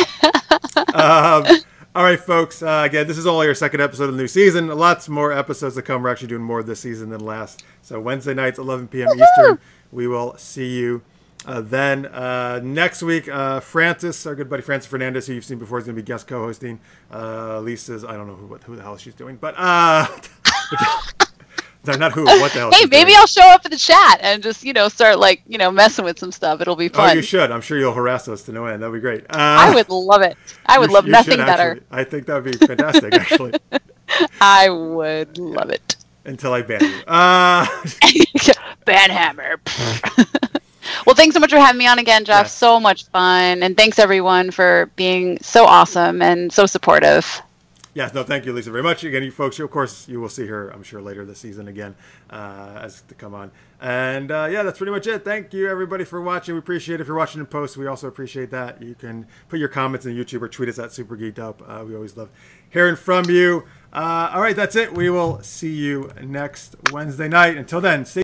All right, folks. Again, this is only our second episode of the new season. Lots more episodes to come. We're actually doing more this season than last. So Wednesday nights, 11 p.m. Eastern. We will see you then. Next week, Francis, our good buddy Francis Fernandez, who you've seen before, is going to be guest co-hosting. Lisa's, I don't know who the hell she's doing, but not who, what the hell.
Hey, maybe I'll show up in the chat and just, start messing with some stuff. It'll be fun.
Oh, you should. I'm sure you'll harass us to no end. That'd be great.
I would love it. I would love nothing better.
I think that would be fantastic, actually.
I would love it.
Until I ban you.
Banhammer. Well, thanks so much for having me on again, Jeff. Yes. So much fun. And thanks, everyone, for being so awesome and so supportive.
Yes, no, thank you, Lisa, very much. Again, you folks, of course, you will see her, I'm sure, later this season again as to come on. And yeah, that's pretty much it. Thank you, everybody, for watching. We appreciate it. If you're watching in post, we also appreciate that. You can put your comments in YouTube or tweet us at Super Geeked Up. We always love hearing from you. All right, that's it. We will see you next Wednesday night. Until then, stay